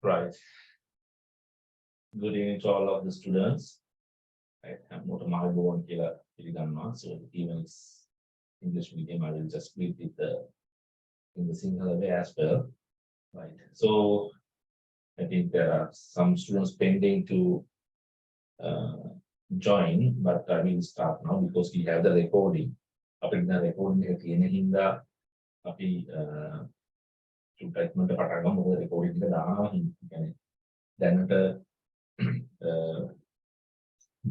Right. Good evening to all of the students. Right. I'm not a Margot here. So even it's English medium, I will just read it in the single way as well. Right. So I think there are some students pending to uh, join, but I will start now because we have the recording. Up in the recording, අපි චුට්ටක් මට පටන් ගමු මොකද recording එක දානවා කියන්නේ දැනට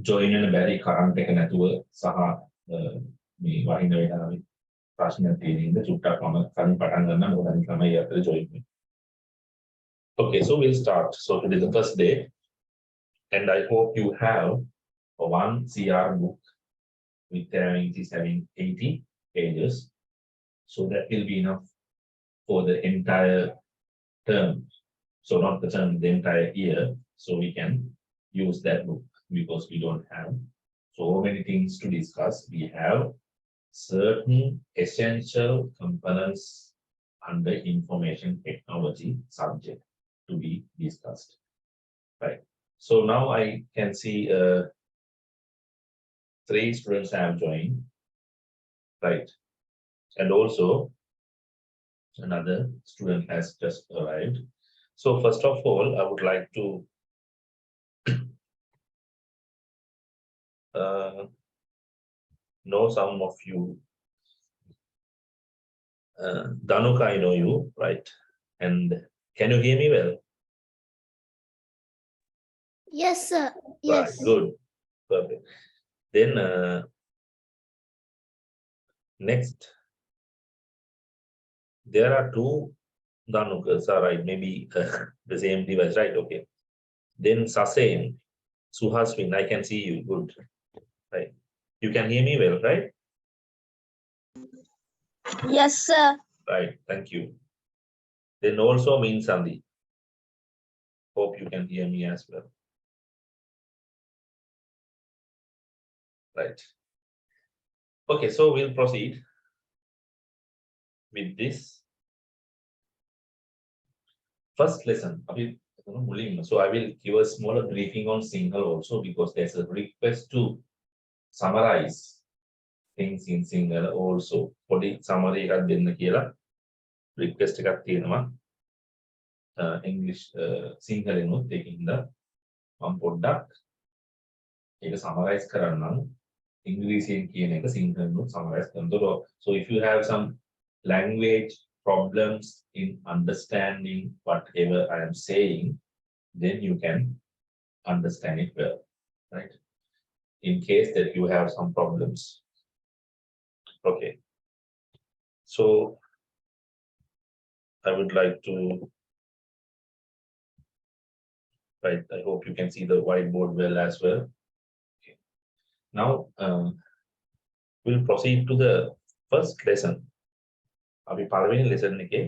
ජොයින් වෙන බැරි කරන්ට් එක නැතුව සහ මේ වහින වෙලාවේ ප්‍රශ්න තියෙන ඉඳ චුට්ටක් මම කලින් පටන් ගන්නවා මොකද අනිත් ළමයි අතර ජොයින් වෙන්නේ. Okay, so we'll start. So today is the first day and I hope you have one CR book with it is having 80 pages, so that will be enough for the entire term. So not the term, the entire year. So we can use that book because we don't have so many things to discuss. We have certain essential components under information technology subject to be discussed. Right. So now I can see 3 students have joined. Right. And also another student has just arrived. So first of all, I would like to know some of you. Danuka, I know you, right? And can you hear me well? Yes, sir. Yes. Right, good. Perfect. Then next, there are 2 Danukas, all right, maybe the same device, right? Okay. Then Sasen, Suhaswin, I can see you, good. Right. You can hear me well, right? Yes, sir. Right, thank you. Then also means Sandhi. Hope you can hear me as well. Right. Okay, so we'll proceed with this first lesson. So I will give a smaller briefing on Sinhala also because there's a request to summarize things in Sinhala also. Podi summary එකක් දෙන්න කියලා request එකක් තියෙනවා. English සිංහලෙනුත් ඒකින්ද මම පොඩ්ඩක් ඒක summarize කරන්නම්. ඉංග්‍රීසියෙන් කියන එක සිංහලෙනුත් summarize කරනවා. So if you have some language problems in understanding whatever I am saying, then you can understand it well, right? In case that you have some problems. Okay. So I would like to, right, I hope you can see the whiteboard well as well. Okay. Now we'll proceed to the first lesson. අපි පළවෙනි lesson එකේ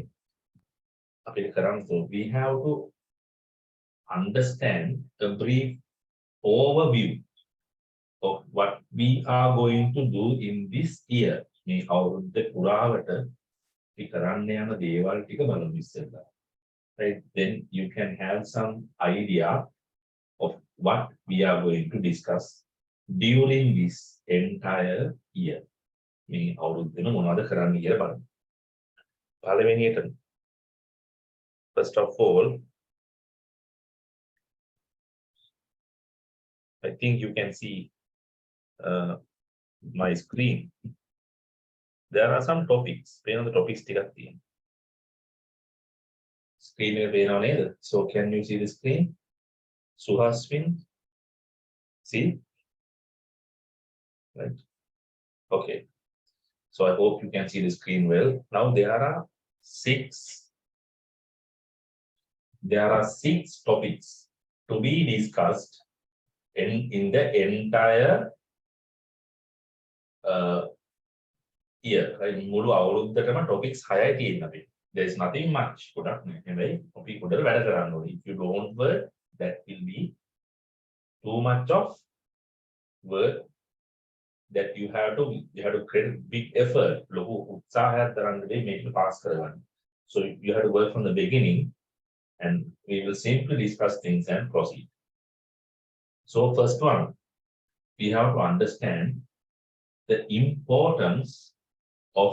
අපිට කරන්නේ we have to understand a brief overview of what we are going to do in this year. මේ අවුරුද්ද පුරාවට අපි කරන්න යන දේවල් ටික බලමු ඉස්සෙල්ලා. Right, then you can have some idea of what we are going to discuss during this entire year. මේ අවුරුද්දේම මොනවද කරන්න කියලා බලමු. First of all, I think you can see my screen. There are some topics. The topics screen. So can you see the screen? Suhaswin, see? Right. Okay. So I hope you can see the screen well. Now there are 6 topics to be discussed in the entire year. Right? මුළු අවුරුද්දටම topics 6යි තියෙනවා. There is nothing much. ගොඩක් නෑ. හැබැයි topic වලට වැඩ කරන්න ඕනේ. If you don't work, that will be too much of work that you have to create big effort. ලොකු උත්සාහයක් දරන්න වෙයි මේක පාස් කරගන්න. So you have to work from the beginning and we will simply discuss things and proceed. So first one, we have to understand the importance of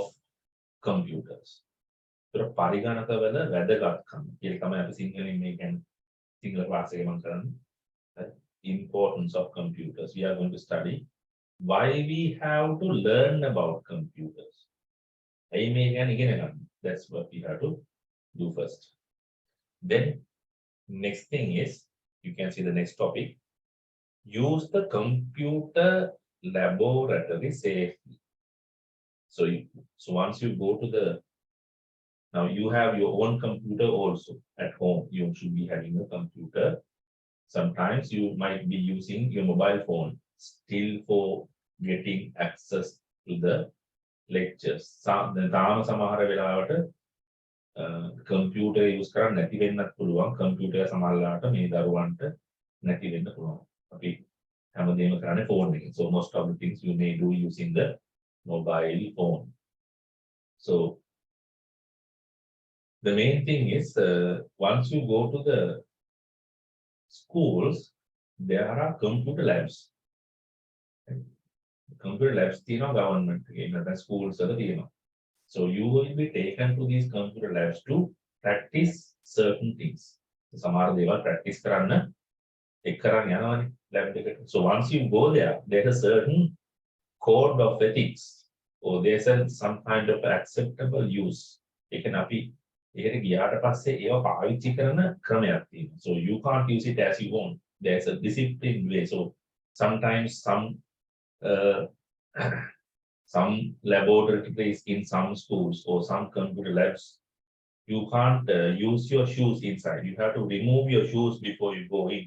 computers. So පරිගණකවල වැදගත්කම කියලා තමයි අපි සිංහලෙන් මේ කියන්නේ සිංහල ක්ලාස් එකේ මම කරන්නේ. Importance of computers. We are going to study why we have to learn about computers. That's what we have to do first. Then next thing is, you can see the next topic. Use the computer laboratory safely. So once you go to the, now you have your own computer also at home. You should be having a computer. Sometimes you might be using your mobile phone still for getting access to the lectures. තාම සමහර වෙලාවට computer use කරන්න නැති වෙන්නත් පුළුවන්. computer සමහරලාට මේ දරුවන්ට නැති වෙන්න පුළුවන්. අපි හැමදේම කරන්නේ phone එකෙන්. So most of the things you may do using the mobile phone. So the main thing is, once you go to the schools, there are computer labs. Computer labs තියෙනවා government එකේ නැත්නම් schools වල තියෙනවා. So you will be taken to these computer labs to practice certain things. සමහර දේවල් practice කරන්න එක් කරන් යනවානේ lab එකට. So once you go there, there's a certain code of ethics, or there's some kind of acceptable use. ඒ කියන්නේ අපි ඒකට ගියාට පස්සේ ඒව පාවිච්චි කරන ක්‍රමයක් තියෙනවා. So you can't use it as you want. There's a disciplined way. So sometimes some laboratories in some schools or some computer labs, you can't use your shoes inside. You have to remove your shoes before you go in.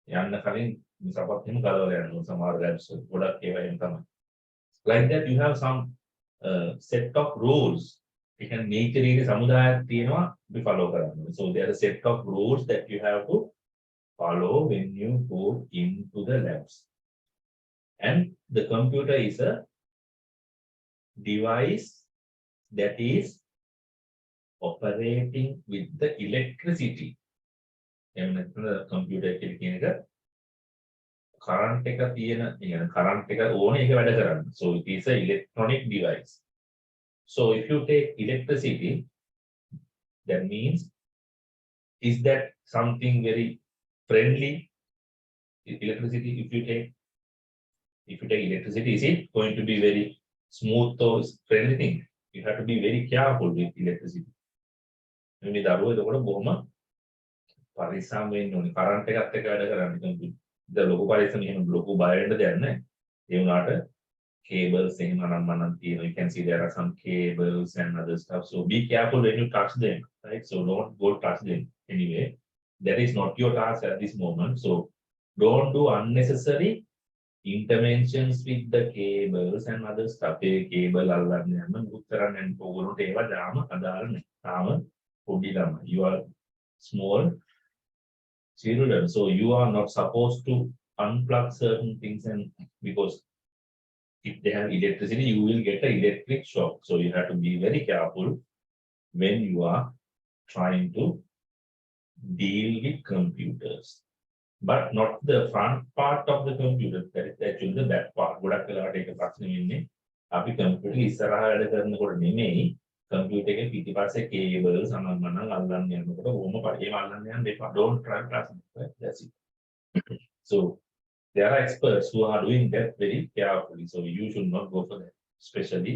යන්න කලින් සපත් හිම ගලවලා යනවා සමහර labs ගොඩක් ඒවා එහෙම තමයි. Like that, you have some set of rules. You can nature එකේ සමුදායක් තියෙනවා අපි follow කරන්න. So there are a set of rules that you have to follow when you go into the labs. And the computer is a device that is operating with the electricity. එහෙම නැත්නම් computer එකේ කියන එක current එක තියෙන, يعني current එක ඕනේ ඒක වැඩ කරන්න. So it is a electronic device. So if you take electricity, that means, is that something very friendly? Electricity, if you take electricity, is it going to be very smooth or friendly thing? You have to be very careful with electricity. මේ දරුවෝ එතකොට බොහොම පරිස්සම් වෙන්න ඕනේ. Current එකත් එක්ක වැඩ කරන්න computer. දැන් ලොකු පරිස්සම් එහෙම ලොකු බය වෙන්න දෙයක් නැහැ. ඒ වුණාට cables එහෙම අනම්මනම් තියෙනවා. You can see there are some cables and other stuff. So be careful when you touch them, right? So don't go touch them anyway. That is not your task at this moment. So don't do unnecessary interventions with the cables and other stuff. A cable අල්ලන්න යන්න මුත් කරන්න යන්න ඕගොල්ලන්ට ඒවා දාම අදාළ නැහැ. තාම පොඩි ළමයි. You are small children, so you are not supposed to unplug certain things, and because if they have electricity, you will get an electric shock. So you have to be very careful when you are trying to deal with computers. But not the front part of the computer. That is actually the back part. ගොඩක් වෙලාවට ඒක ප්‍රශ්නේ වෙන්නේ අපි computer ඉස්සරහා වැඩ කරනකොට නෙමෙයි, computer එකේ පිටිපස්සේ cables අනම්මනම් අල්ලන්න යනකොට ඕම පරිේම අල්ලන්න යන්න එපා. Don't try pressing. Right? That's it. So there are experts who are doing that very carefully. So you should not go for that, especially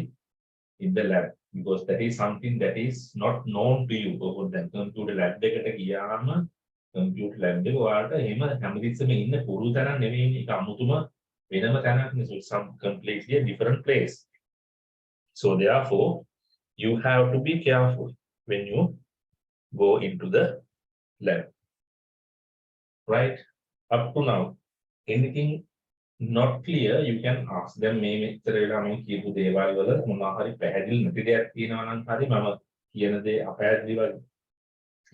in the lab, because that is something that is not known to you. Over the computer lab එකට ගියාම computer lab එක ඔයාලට එහෙම හැමතිස්සෙම ඉන්න පුරුදු තරම් නෙවෙයි, ඒක අමුතුම වෙනම තැනක් නේ. So some completely a different place. So therefore you have to be careful when you go into the lab. Right? Up to now, anything not clear, you can ask them. මේ මෙච්චර වෙලා මම කියපු දේවල් වල මොනවා හරි පැහැදිලි නැති දෙයක් තියෙනවා නම් හරි මම කියන දේ අපැහැදිලි වගේ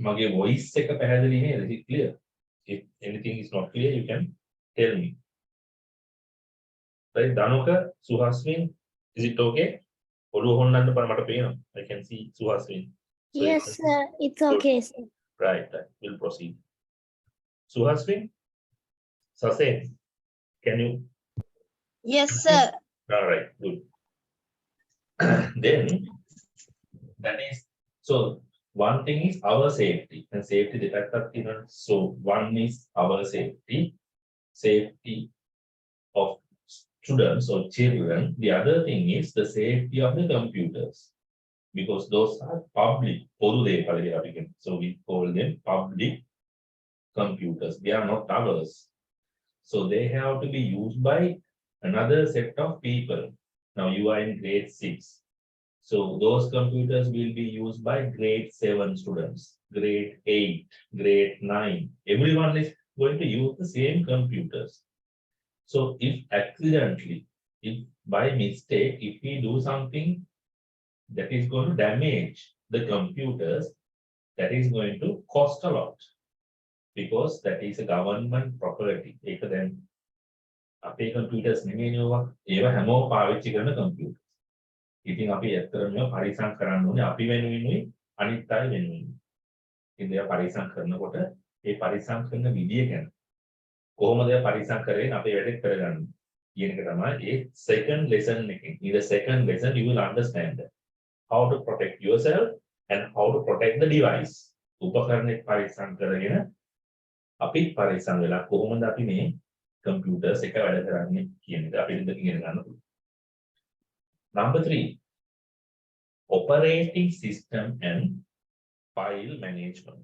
මගේ voice එක පැහැදිලි නේද? Is it clear? If anything is not clear, you can tell me. Right? Danuka, Suhasmin, is it okay? ඔළුව හොන්නන්න මට පේනවා. I can see Suhasmin. So Yes, sir. It's okay, sir. Right. We'll proceed. Suhasmi, Sase, can you? Yes, sir. All right, good. Then that is so. One thing is our safety and safety detector. So one is our safety of students or children. The other thing is the safety of the computers, because those are public. So we call them public computers. They are not ours. So they have to be used by another set of people. Now you are in grade 6. So those computers will be used by grade 7 students, grade 8, grade 9. Everyone is going to use the same computers. So if accidentally, if by mistake, if we do something that is going to damage the computers, that is going to cost a lot, because that is a government property. Then අපේ computers නෙමෙයිනේ ඕවා. ඒවා හැමෝම පාවිච්චි කරන computers. ඉතින් අපි ඇත්තටම මේවා පරිසම් කරන්න ඕනේ අපි වෙනුවෙනුයි අනිත් අය වෙනුවෙනුයි. ඉතින් ඒවා පරිසම් කරනකොට ඒ පරිසම් කරන විදිය ගැන කොහොමද ඒවා පරිසම් කරගෙන අපේ වැඩේ කරගන්නේ කියන එක තමයි ඒ second lesson එකෙන්. In the second lesson you will understand how to protect yourself and how to protect the device. උපකරණේ පරිසම් කරගෙන අපි පරිසම් වෙලා කොහොමද අපි මේ computers එක වැඩ කරන්නේ කියන එක අපි ඉගෙන ගන්න පුළුවන්. Number 3, operating system and file management.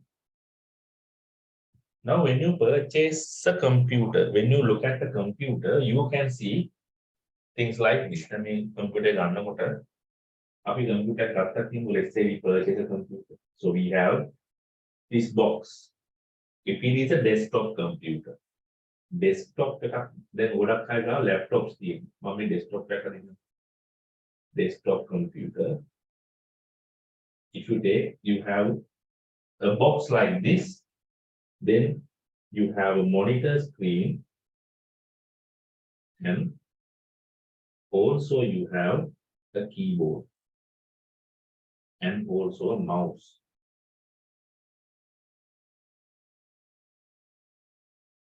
Now when you purchase a computer, when you look at the computer, you can see things like this. I mean, computer ගන්නකොට අපි computer ගත්තා කියමු, let's say we purchase a computer. So we have this box. If it is a desktop computer, desktop එකක් දැන් ගොඩක් අය ගාව laptops තියෙනවා. මම desktop එකක් අදිනවා. Desktop computer. If you take, you have a box like this, then you have a monitor screen, and also you have a keyboard and also a mouse.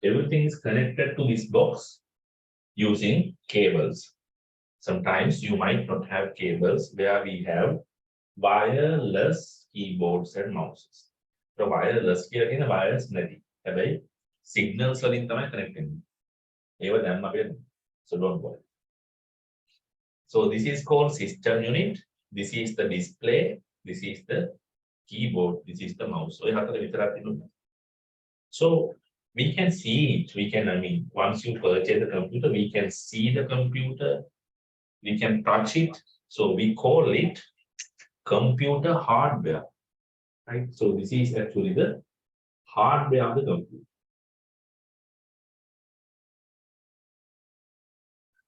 Everything is connected to this box using cables. Sometimes you might not have cables, where we have wireless keyboards and mouses. So wireless කියලා කියන wireless නැති. හැබැයි signals වලින් තමයි connect වෙන්නේ. ඒව දැන් අපි so don't worry. So this is called system unit. This is the display. This is the keyboard. This is the mouse. ඔය හතර විතරක් තියෙනවා. So we can see it. We can, I mean, once you purchase the computer, we can see the computer. We can touch it. So we call it computer hardware. Right? So this is actually the hardware of the computer.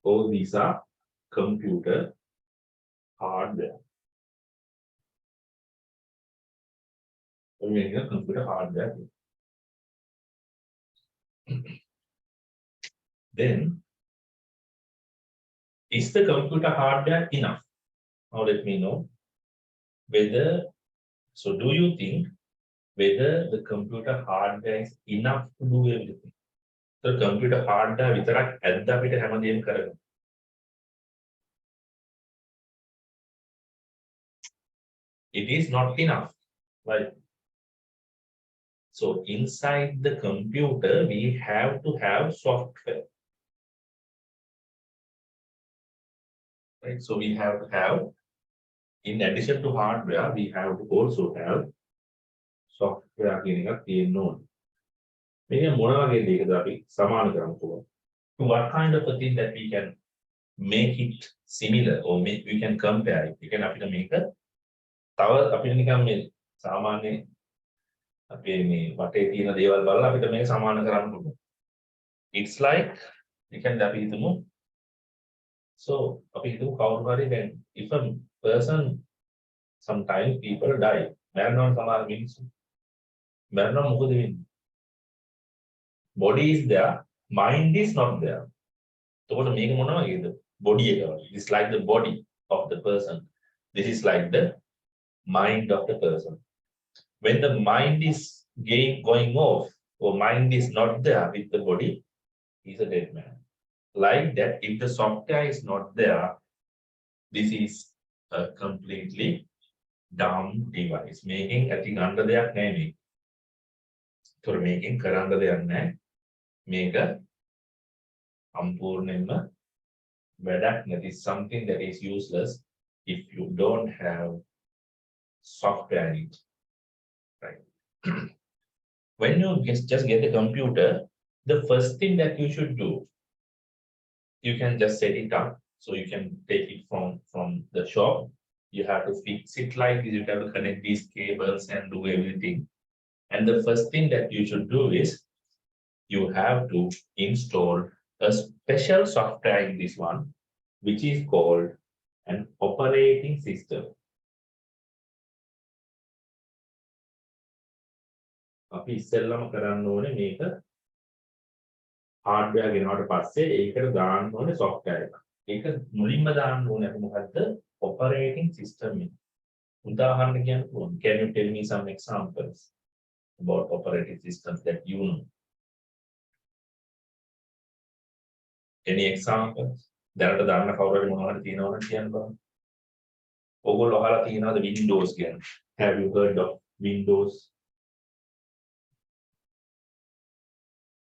All these are computer hardware. Computer hardware. Then, is the computer hardware enough? Now let me know whether, so do you think whether the computer hardware is enough to do everything? The computer hardware විතරක් ඇද්ද අපිට හැමදේම කරගන්න. It is not enough, right? So inside the computer, we have to have software. Right? So we have to have, in addition to hardware, we have to also have software කියන එකක් තියෙන්න ඕනේ. මේක මොන වගේ දෙයකද අපි සමාන කරන්න පුළුවන්? So what kind of a thing that we can make it similar or we can compare it? We can අපිට මේක තව අපිට නිකන් මේ සාමාන්‍ය අපේ මේ වටේ තියෙන දේවල් බලලා අපිට මේක සමාන කරන්න පුළුවන්. It's like we can අපි හිතමු, so අපි හිතමු කවුරු හරි දැන් if a person, sometimes people die, මරණය සමහර මිනිස්සු මරණය මොකද වෙන්නේ? Body is there, mind is not there. එතකොට මේක මොන වගේද? Body එක වගේ. It's like the body of the person. This is like the mind of the person. When the mind is going off, or mind is not there with the body, is a dead man. Like that, if the software is not there, this is a completely dumb device. Making I think under their name. For making කරන්න දෙයක් නැහැ. මේක සම්පූර්ණයෙන්ම වැඩක් නැති, something that is useless if you don't have software in it. Right. When you just get a computer, the first thing that you should do, you can just set it up. So you can take it from the shop. You have to fix it like this. You have to connect these cables and do everything. And the first thing that you should do is you have to install a special software in this one, which is called an operating system. අපි ඉස්සෙල්ලම කරන්න ඕනේ මේක hardware ගෙනාවට පස්සේ ඒකට දාන්න ඕනේ software එක. ඒක මුලින්ම දාන්න ඕනේ අපි මොකද්ද? operating system එක. උදාහරණ කියන්න පුළුවන්. Can you tell me some examples about operating systems that you know? Any examples? දැනට දාන්න කවුරු හරි මොනවද තියෙනවද කියන්න බලන්න. ඔයගොල්ලෝ අහලා තියෙනවද Windows ගැන? Have you heard of Windows?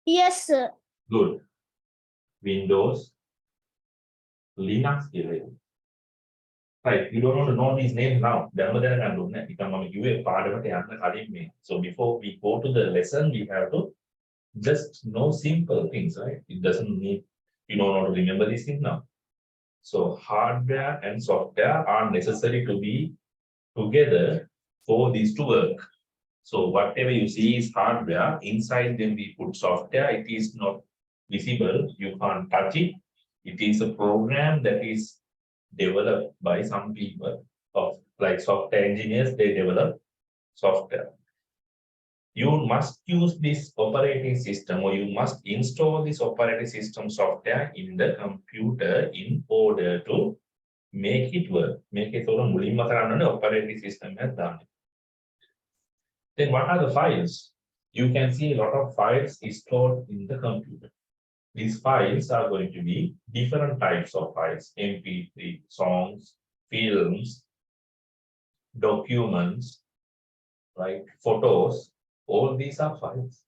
Yes, sir. Good. Windows, Linux කියලා. Right, you don't want to know these names now. දැන්ම දැනගන්න ඕනේ. නිකන් මම කිව්වේ පාඩමට යන්න කලින් මේ. So before we go to the lesson, we have to just know simple things, right? It doesn't need, you don't want to remember these things now. So hardware and software are necessary to be together for these to work. So whatever you see is hardware, inside them we put software. It is not visible, you can't touch it. It is a program that is developed by some people of like software engineers. They develop software. You must use this operating system, or you must install this operating system software in the computer in order to make it work. Make it all මුලින්ම කරන්න ඕනේ operating system එක දාන්න. Then what are the files? You can see a lot of files is stored in the computer. These files are going to be different types of files: MP3, songs, films, documents, right? Photos. All these are files.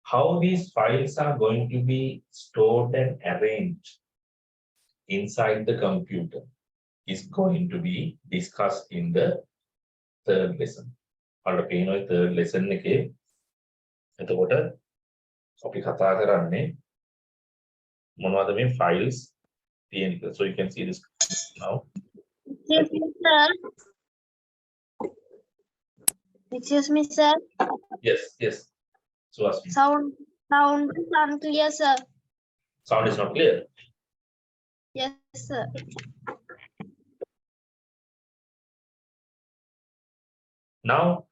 How these files are going to be stored and arranged inside the computer is going to be discussed in the third lesson. Our third lesson එකේ එතකොට අපි කතා කරන්නේ මොනවද මේ files තියෙන. So you can see this now. Excuse me, sir. Excuse me, sir. Yes. So ask me. Sound is unclear, sir. Sound is not clear. Yes, sir. Now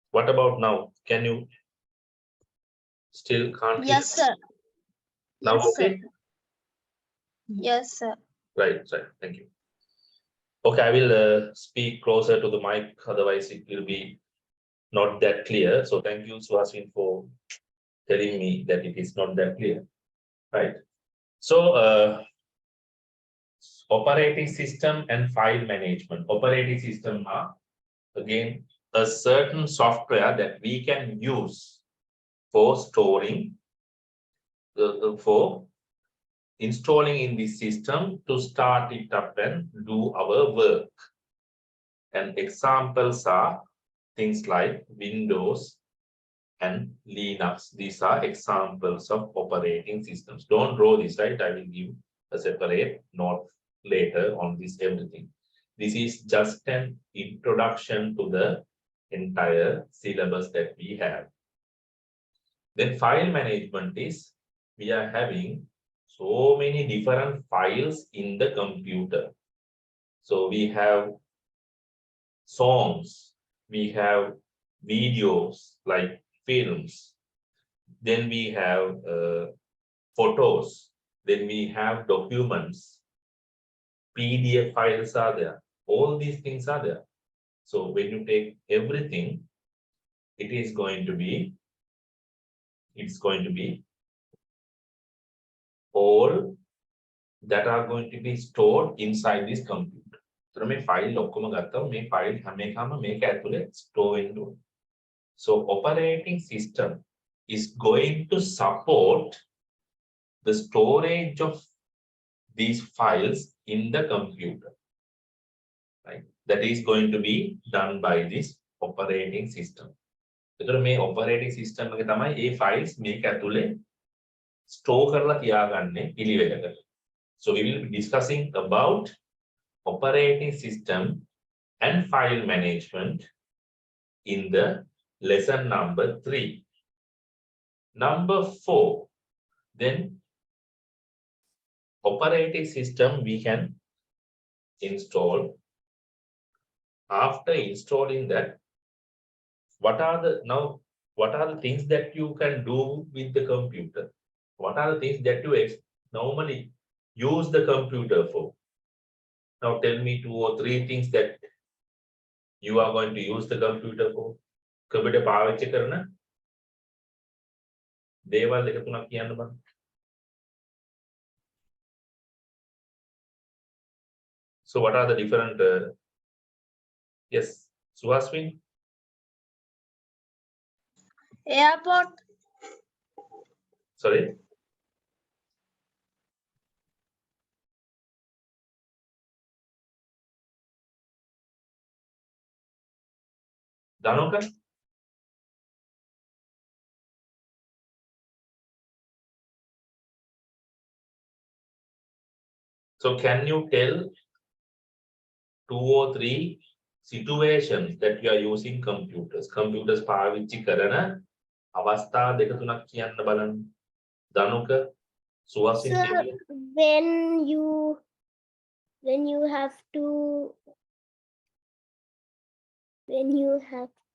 what about now? Can you still can't hear? Yes, sir. Now Yes, okay? sir. Yes, sir. Right. Thank you. Okay, I will speak closer to the mic, otherwise it will be not that clear. So thank you, Suhasin, for telling me that it is not that clear. Right. So operating system and file management. Operating system are again a certain software that we can use for storing, for installing in the system to start it up and do our work. And examples are things like Windows and Linux. These are examples of operating systems. Don't draw this, right? I will give a separate note later on this everything. This is just an introduction to the entire syllabus that we have. Then file management is, we are having so many different files in the computer. So we have songs, we have videos like films, then we have photos, Then we have documents, PDF files are there. All these things are there. So when you take everything, it's going to be all that are going to be stored inside this computer. So මේ file ඔක්කොම ගත්තම මේ file හැම එකම මේක ඇතුලේ store වෙන්න ඕනේ. So operating system is going to support the storage of these files in the computer. Right? That is going to be done by this operating system. එතකොට මේ operating system එකේ තමයි මේ files මේක ඇතුලේ store කරලා තියාගන්නේ පිළිවෙලකට. So we will be discussing about operating system and file management in the lesson number 3. Number 4, then operating system we can install. After installing that, what are the things that you can do with the computer? What are the things that you normally use the computer for? Now tell me 2 or 3 things that you are going to use the computer for. Computer පාවිච්චි කරන දේවල් එක තුනක් කියන්න බං. So what are the different yes, Suhaswin? Airport. Sorry. Dhanuka? So can you tell 2 or 3 situations that you are using computers? Computers පාවිච්චි කරන අවස්ථා දෙක තුනක් කියන්න බලන්න. Dhanuka, Suhaswin Sir, කියන්න. when you have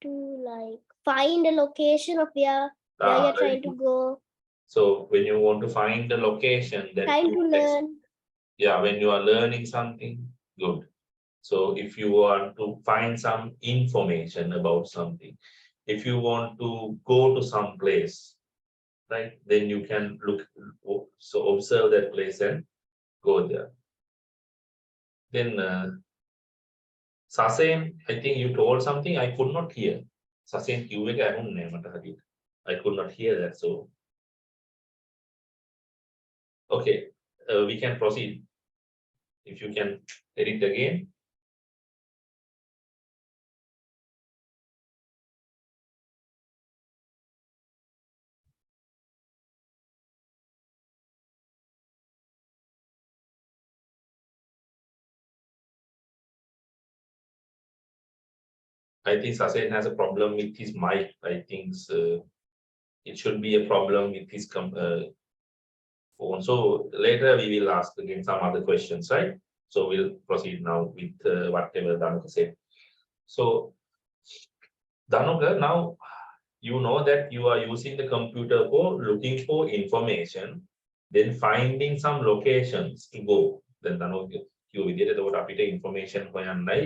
to like find a location of where you're very trying to good. go, So when you want to find the location that trying you to learn. yeah, when you are learning something, good. So if you want to find some information about something, if you want to go to some place, right, then you can so observe that place and go there. Then Sasen, I think you told something I could not hear. Sasen කිව්ව එක ඇහුන්නේ නැහැ මට හරියට. I could not hear that. So okay, we can proceed. If you can edit again. I think Sasen has a problem with his mic. I think it should be a problem with his phone. So later we will ask again some other questions, right? So we'll proceed now with whatever Dhanuka said. So Dhanuka, now you know that you are using the computer for looking for information, then finding some locations to go. Then Dhanuka, you විදිහට එතකොට අපිට information හොයන්නයි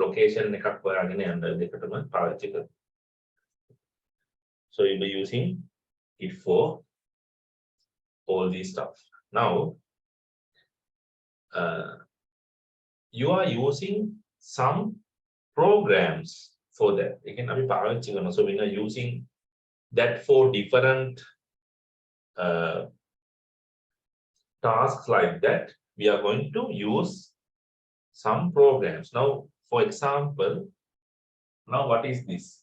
location එකක් හොයාගෙන යන්න දෙකටම පාවිච්චි කරනවා. So you'll be using it for all these stuff. Now you are using some programs for that. Again, අපි පාවිච්චි කරනවා. So we are using that for different tasks like that. We are going to use some programs. Now, for example, now what is this?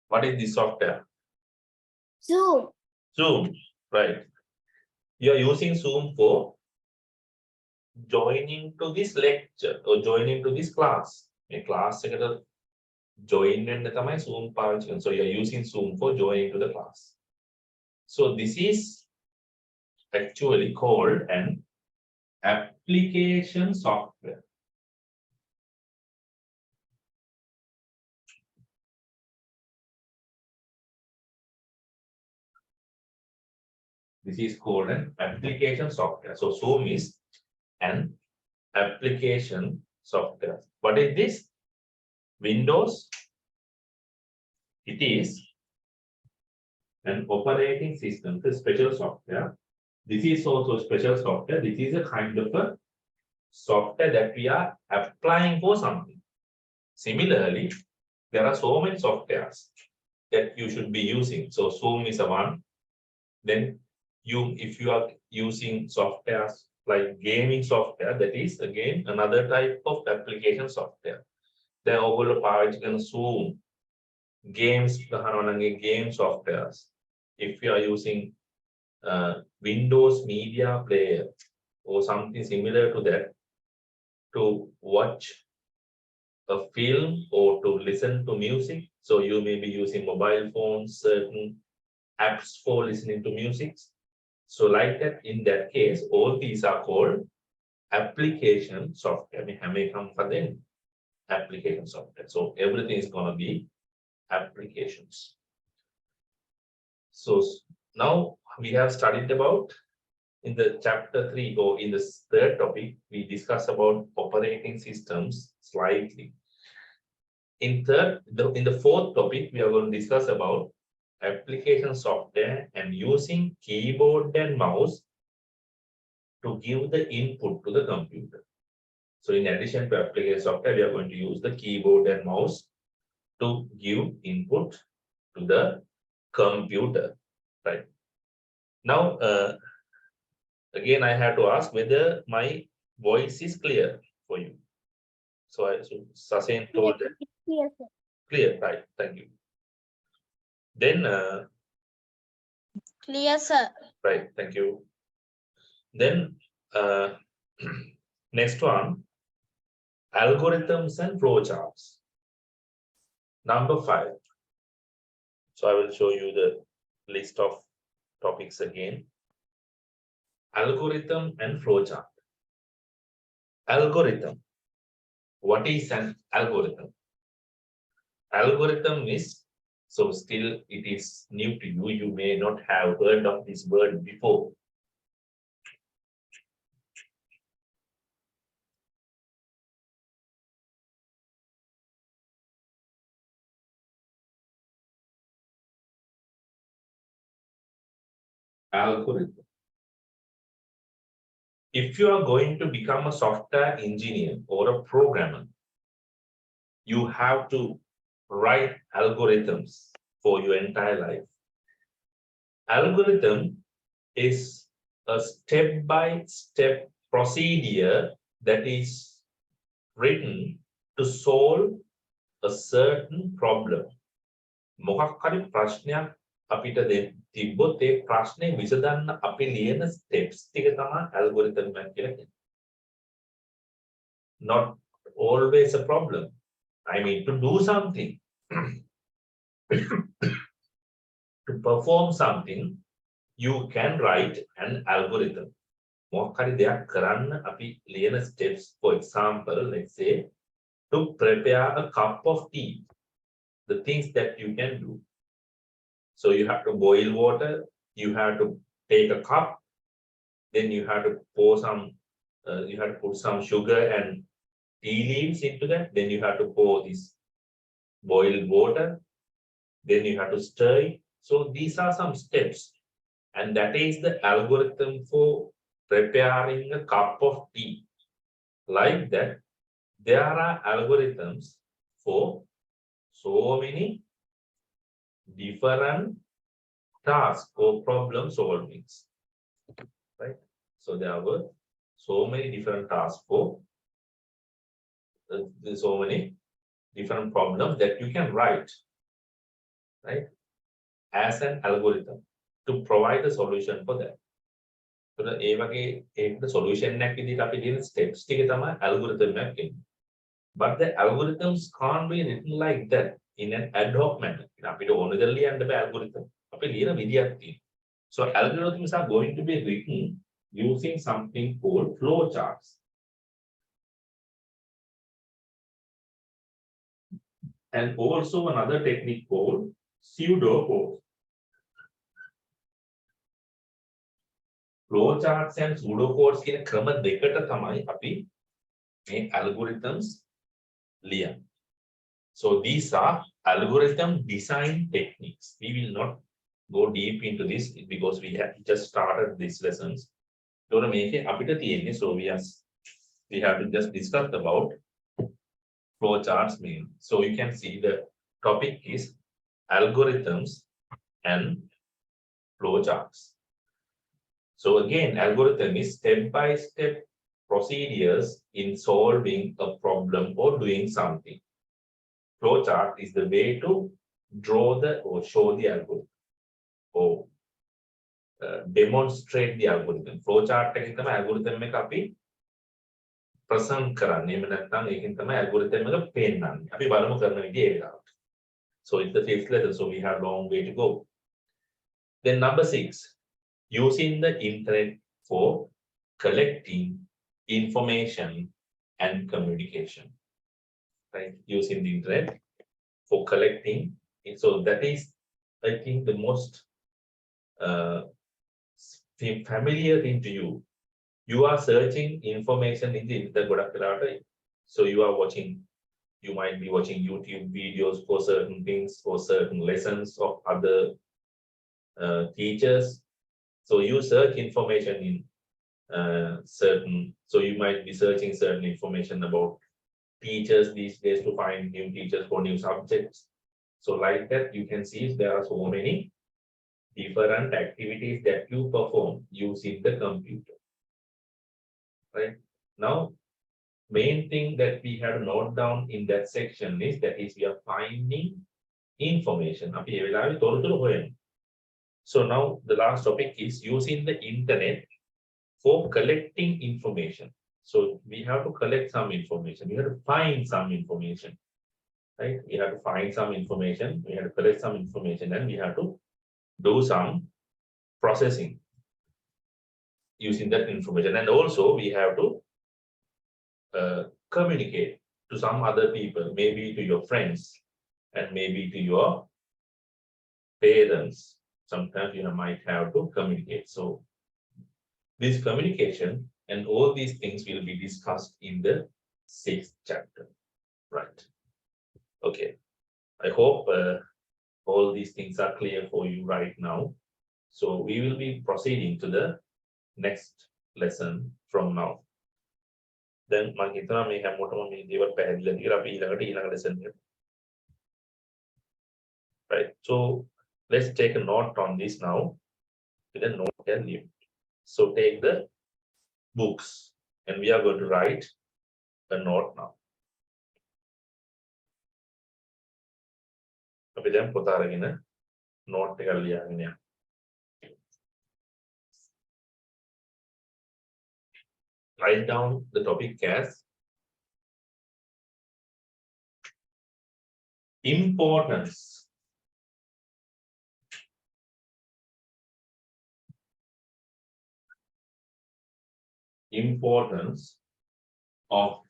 What is this software? Zoom. Zoom, right? You are using Zoom for joining to this lecture or joining to this class. A class එකට join වෙන්න තමයි Zoom පාවිච්චි කරන්නේ. So you are using Zoom for joining to the class. So this is actually called an application software. This is called an application software. So Zoom is an application software. What is this? Windows. It is an operating system, the special software. This is also special software. This is a kind of a software that we are applying for something. Similarly, there are so many softwares that you should be using. So Zoom is a one. Then if you are using softwares like gaming software, that is again another type of application software. Then over the Zoom games, game softwares. If you are using Windows Media Player or something similar to that to watch a film or to listen to music, so you may be using mobile phones, certain apps for listening to music. So like that, in that case, all these are called application software. Application software. So everything is going to be applications. So now we have studied about in the chapter 3 or in the third topic, we discuss about operating systems slightly. In the fourth topic, we are going to discuss about application software and using keyboard and mouse to give the input to the computer. So in addition to application software, we are going to use the keyboard and mouse to give input to the computer, right? Now, again, I have to ask whether my voice is clear for you. So Sasen told that. Yes, sir. Clear, right? Thank you. Then, Clear, sir. right, thank you. Then, next one, algorithms and flowcharts. Number 5. So I will show you the list of topics again. Algorithm and flowchart. Algorithm. What is an algorithm? Algorithm is, so still it is new to you. You may not have heard of this word before. Algorithm. If you are going to become a software engineer or a programmer, you have to write algorithms for your entire life. Algorithm is a step-by-step procedure that is written to solve a certain problem. මොකක් හරි ප්‍රශ්නයක් අපිට තිබ්බොත් ඒ ප්‍රශ්නේ විසඳන්න අපි ලියන steps ටික තමයි algorithm එක කියලා කියන්නේ. Not always a problem. I mean, to do something, to perform something, you can write an algorithm. මොකක් හරි දෙයක් කරන්න අපි ලියන steps. For example, let's say to prepare a cup of tea, the things that you can do. So you have to boil water, you have to take a cup, then you have to pour some, you have to put some sugar and tea leaves into that, then you have to pour this boiled water, then you have to stir it. So these are some steps, and that is the algorithm for preparing a cup of tea. Like that, there are algorithms for so many different tasks or problem solvings, right? So there were so many different tasks for so many different problems that you can write, right, as an algorithm to provide a solution for that. So the solution steps algorithm. But the algorithms can't be written like that in an ad hoc manner. Algorithm. So algorithms are going to be written using something called flowcharts. And also another technique called pseudocode. flow charts and pseudocodes කියන ක්‍රම දෙකට තමයි අපි මේ algorithms ලියන්නේ. So these are algorithm design techniques. We will not go deep into this because we have just started these lessons. So we have to just discuss about flow charts mean. So you can see the topic is algorithms and flow charts. So again, algorithm is step-by-step procedures in solving a problem or doing something. Flow chart is the way to draw the or show the algorithm or demonstrate the algorithm. Flow chart එකකින් තමයි algorithm එක අපි present කරන්නේ. එහෙම නැත්නම් ඒකෙන් තමයි algorithm එක පෙන්නන්නේ. අපි බලමු කරන විදිය ඒ විදිහට. So it's the fifth lesson, so we have long way to go. Then number 6, using the internet for collecting information and communication. Right, using the internet for collecting. So that is, I think, the most familiar thing to you. You are searching information in the internet. So you are watching, you might be watching YouTube videos for certain things, for certain lessons of other teachers. So you search information in certain, so you might be searching certain information about teachers these days to find new teachers for new subjects. So like that, you can see there are so many different activities that you perform using the computer. Right now, main thing that we have to note down in that section is that is we are finding information. So now the last topic is using the internet for collecting information. So we have to collect some information. We have to find some information, right? We have to find some information. We have to collect some information, and we have to do some processing using that information. And also we have to communicate to some other people, maybe to your friends, and maybe to your parents. Sometimes you might have to communicate. So this communication and all these things will be discussed in the 6th chapter, right? Okay, I hope all these things are clear for you right now. So we will be proceeding to the next lesson from now. Then මම හිතනවා මේ හැමෝටම මේ දේවල් පැහැදිලිද කියලා අපි ඊළඟ lesson එකට. Right, so let's take a note on this now with a note and leave. So take the books and we are going to write a note now. අපි දැන් පොත අරගෙන note එක ලියාගෙන යන්න. Write down the topic as importance of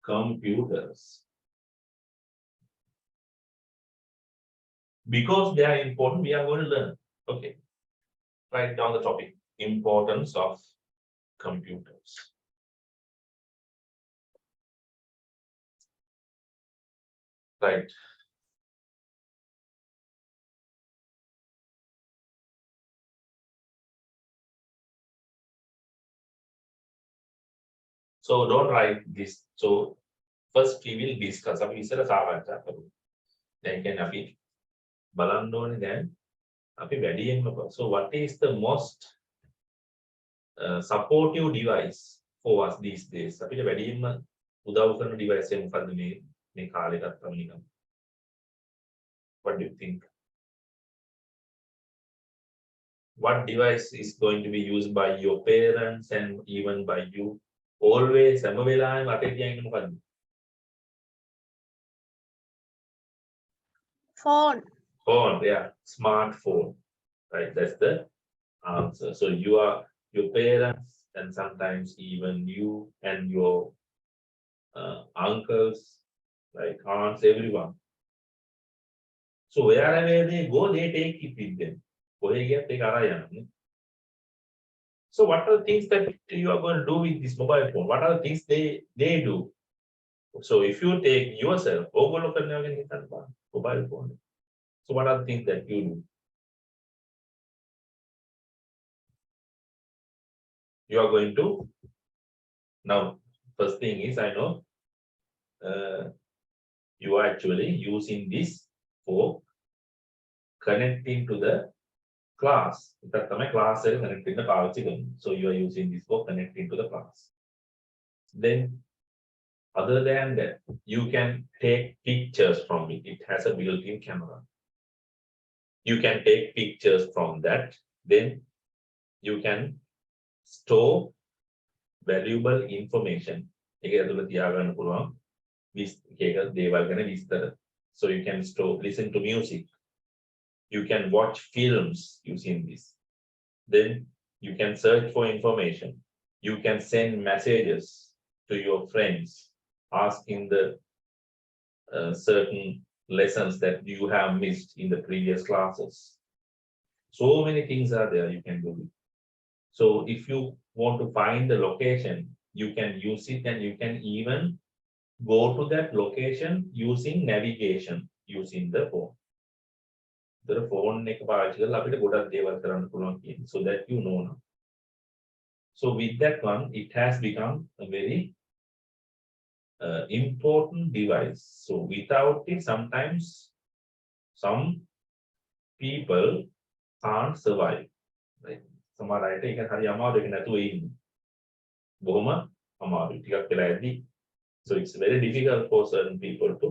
computers. Because they are important, we are going to learn. Okay, write down the topic, importance of computers. Right. So don't write this. So first we will discuss. අපි ඉස්සර සාකච්ඡා කරමු. දැන් කියන්නේ අපි බලන්න ඕනේ දැන් අපි වැඩියෙන්ම so what is the most supportive device for us these days? අපිට වැඩියෙන්ම උදව් කරන device එක මොකද්ද මේ කාලේටත් තමයි. What do you think? What device is going to be used by your parents and even by you? Always හැම වෙලාවෙම අතේ තියාගෙන ඉන්න මොකද්ද? Phone. Phone, yeah, smartphone. Right, that's the answer. So you are your parents and sometimes even you and your uncles, like aunts, everyone. So wherever they go, they take it with them. කොහේ ගියත් ඒක අරන් යනවා. So what are the things that you are going to do with this mobile phone? What are the things they do? So if you take yourself, mobile phone. So what are the things that you do? You are going to now. First thing is I know you are actually using this for connecting to the class. එතන තමයි class එක connect වෙන්න පාවිච්චි කරන්නේ. So you are using this for connecting to the class. Then other than that, you can take pictures from it. It has a built-in camera. You can take pictures from that. Then you can store valuable information. ඒක ඇතුළේ තියාගන්න පුළුවන්. එක දේවල් ගැන විස්තර. So you can store, listen to music. You can watch films using this. Then you can search for information. You can send messages to your friends asking the certain lessons that you have missed in the previous classes. So many things are there you can do it. So if you want to find the location, you can use it, and you can even go to that location using navigation using the phone. The phone එක පාවිච්චි කරලා අපිට ගොඩක් දේවල් කරන්න පුළුවන් කියන්නේ. So that you know now. So with that one, it has become a very important device. So without it, sometimes some people can't survive. Right? සමහර අයට ඒක හරි අමාරුයි නැතුව ඉන්න. බොහොම අමාරුයි. ටිකක් වෙලා ඇද්දි. So it's very difficult for certain people to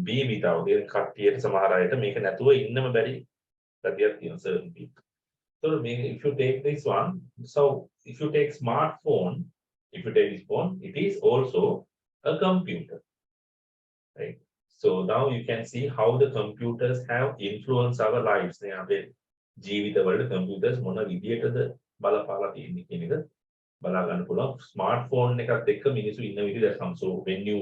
be without it. කට්ටියට සමහර අයට මේක නැතුව ඉන්නම බැරි ගතියක් තියෙන certain people. So if you take this one, so if you take smartphone, if you take this phone, it is also a computer, right? So now you can see how the computers have influenced our lives. මේ අපේ ජීවිතවල computers මොන විදියටද බලපාලා තියෙන්නේ කියන එක බලා ගන්න පුළුවන්. Smartphone එකත් එක්ක මිනිස්සු ඉන්න විදිහ දැක්කම. So when you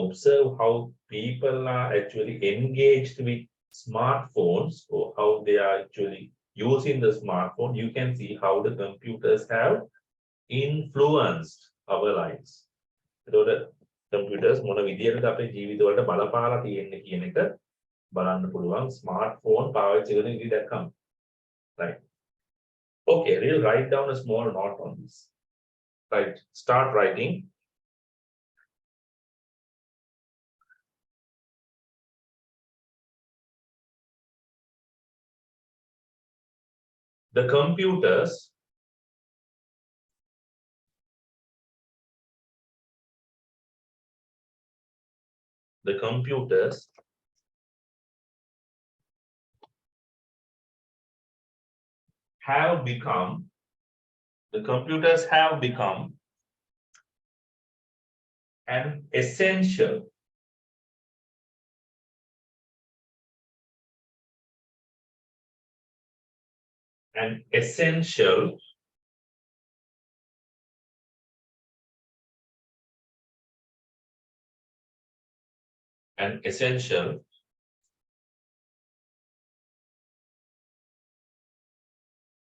observe how people are actually engaged with smartphones, or how they are actually using the smartphone, you can see how the computers have influenced our lives. එතකොට computers මොන විදියටද අපේ ජීවිතවලට බලපාලා තියෙන්නේ කියන එක බලන්න පුළුවන් smartphone පාවිච්චි කරන විදිහ දැක්කම. Right. Okay, we'll write down a small note on this. Right, start writing. The computers have become an essential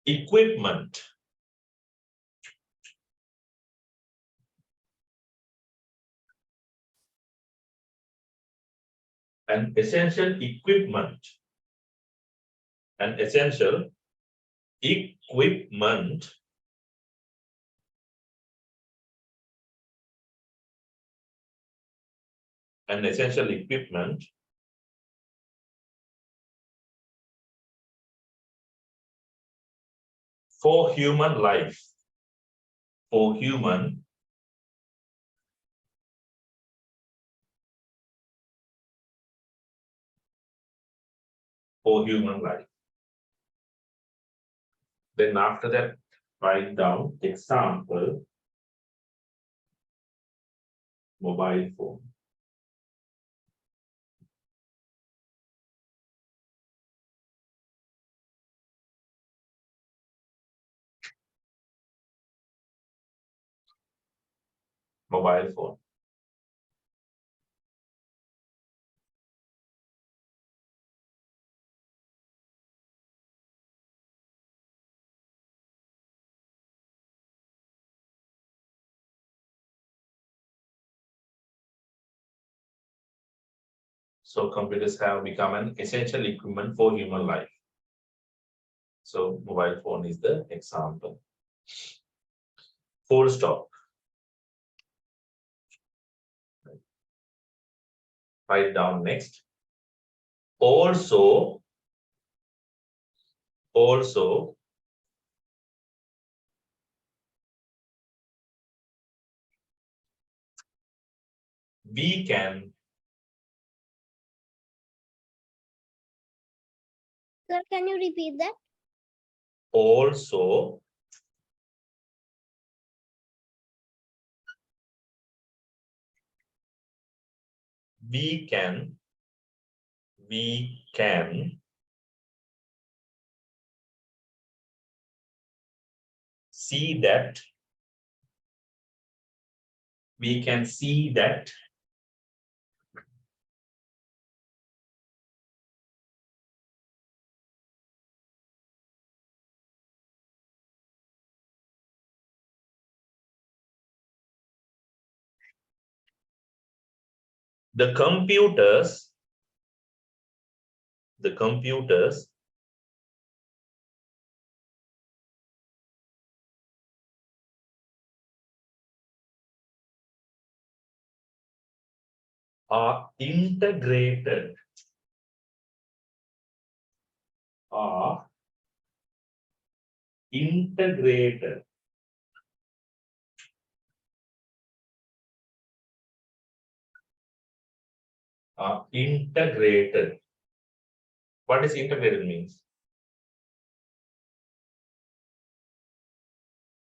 equipment an essential equipment for human life, for human life. Then after that, write down example mobile phone. Mobile phone. So computers have become an essential equipment for human life. So mobile phone is the example. Full stop. Write down next. Also, we can Sir, can you repeat that? also we can see that the computers are integrated are integrated integrated. What does integrated means?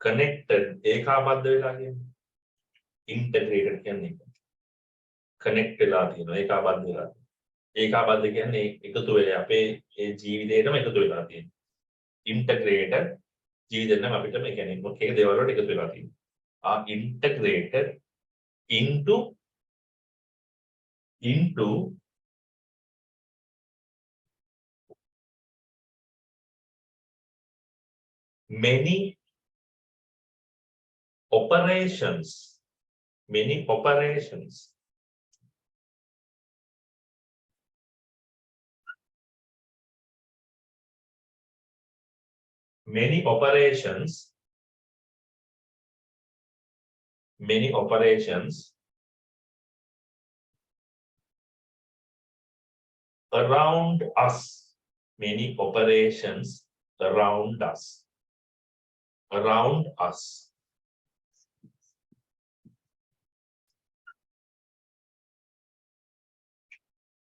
Connected. ඒකාබද්ධ වෙලා කියන්නේ. Integrated කියන්නේ connect වෙලා තියෙනවා. ඒකාබද්ධ වෙලා තියෙනවා. ඒකාබද්ධ කියන්නේ එකතු වෙලා අපේ ඒ ජීවිතේටම එකතු වෙලා තියෙනවා. Integrated ජීවිතේටම අපිටම කියන්නේ මොකක් එක දේවල් වලට එකතු වෙලා තියෙනවා. Are integrated into many operations many operations around us many operations around us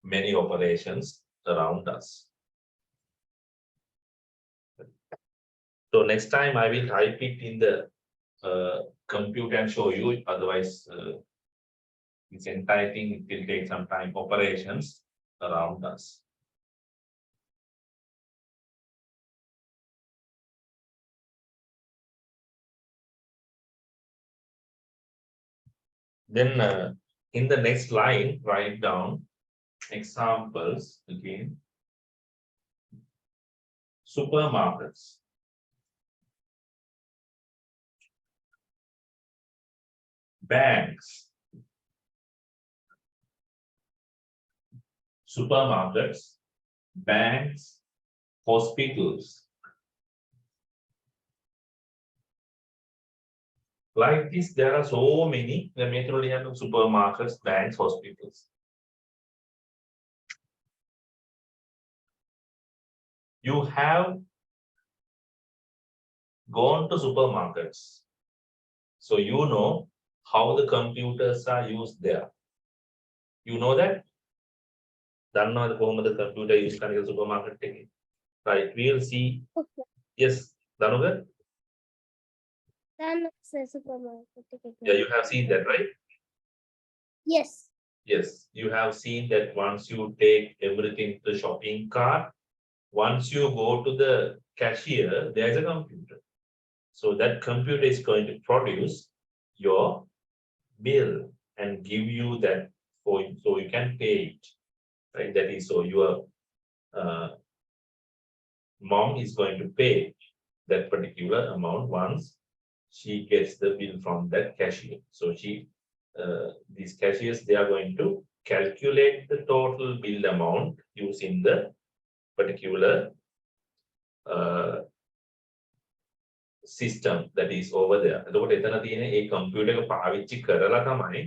many operations around us. So next time I will type it in the computer and show you. Otherwise, this entire thing will take some time. Operations around us. Then in the next line, write down examples again. Supermarkets. Banks. Supermarkets, banks, hospitals. Like this, there are so many. The metropolitan supermarkets, banks, hospitals. You have gone to supermarkets, so you know how the computers are used there. You know that? දන්නවද කොහොමද computer use කරන්නේ supermarket එකේ? Right, we'll see. Okay. Yes, Danuga? Then supermarket. Yeah, you have seen that, right? Yes. Yes, you have seen that once you take everything to the shopping cart, once you go to the cashier, there's a computer. So that computer is going to produce your bill and give you that for you, so you can pay it. Right? That is, so your mom is going to pay that particular amount once she gets the bill from that cashier. So these cashiers, they are going to calculate the total bill amount using the particular system that is over there. එතකොට එතන තියෙන ඒ computer එක පාවිච්චි කරලා තමයි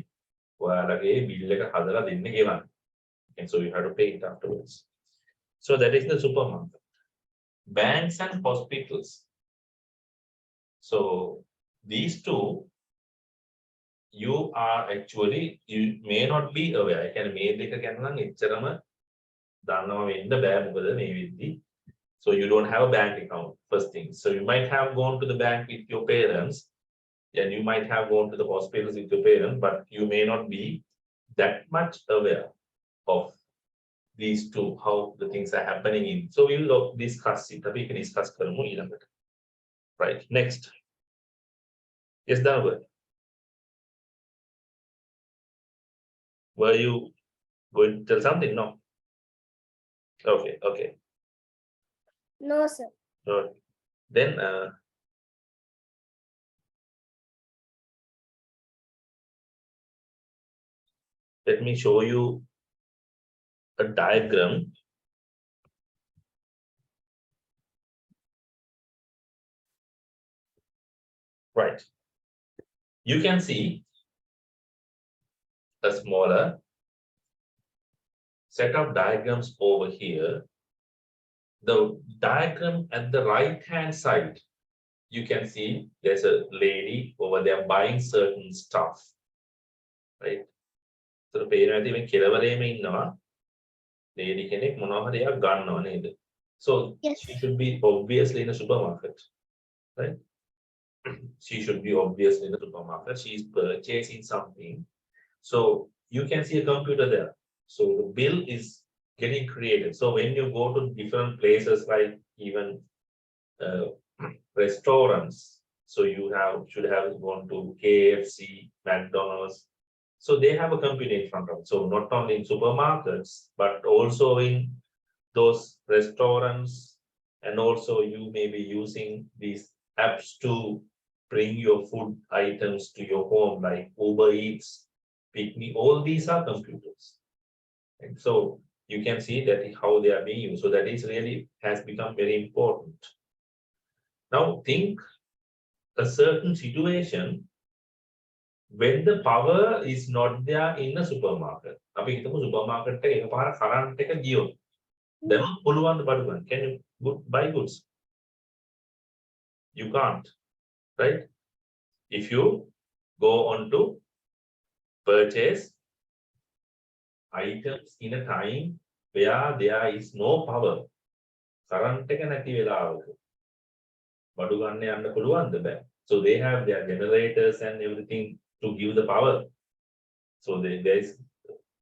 ඔයාලගේ bill එක හදලා දෙන්න ගෙවන්නේ. And so you have to pay it afterwards. So that is the supermarket. Banks and hospitals. So these two, you are actually, you may not be aware. I can mail එක ගැන නම් එච්චරම දන්නව වෙන්න බෑ මොකද මේ වෙද්දී. So you don't have a bank account, first thing. So you might have gone to the bank with your parents, and you might have gone to the hospitals with your parents, but you may not be that much aware of these two, how the things are happening in. So we will discuss it. We can discuss කරමු ඊළඟට. Right, next. Yes, Dhanawar. Were you going to tell something? No. Okay, okay. No, sir. Right. Then let me show you a diagram. Right. You can see a smaller set of diagrams over here. The diagram at the right hand side, you can see there's a lady over there buying certain stuff, right? So පේනවා ඇති මේ කෙළවරේම ඉන්නවා lady කෙනෙක් මොනවා හරි එකක් ගන්නවා නේද? So Yes. she should be obviously in a supermarket, right? She should be obviously in a supermarket. She's purchasing something. So you can see a computer there. So the bill is getting created. So when you go to different places, like even restaurants, so you should have gone to KFC, McDonald's. So they have a computer in front of them. So not only in supermarkets, but also in those restaurants, and also you may be using these apps to bring your food items to your home, like Uber Eats, Pick Me. All these are computers. And so you can see that how they are being used. So that is really has become very important. Now think a certain situation when the power is not there in a supermarket. අපි හිතමු supermarket එක එකපාර current එක ගියොත් දැන් පුළුවන් බඩු ගන්න. Can you buy goods? You can't, right? If you go on to purchase items in a time where there is no power, current එක නැති වෙලාවක බඩු ගන්න යන්න පුළුවන්ද බෑ. So they have their generators and everything to give the power. So there is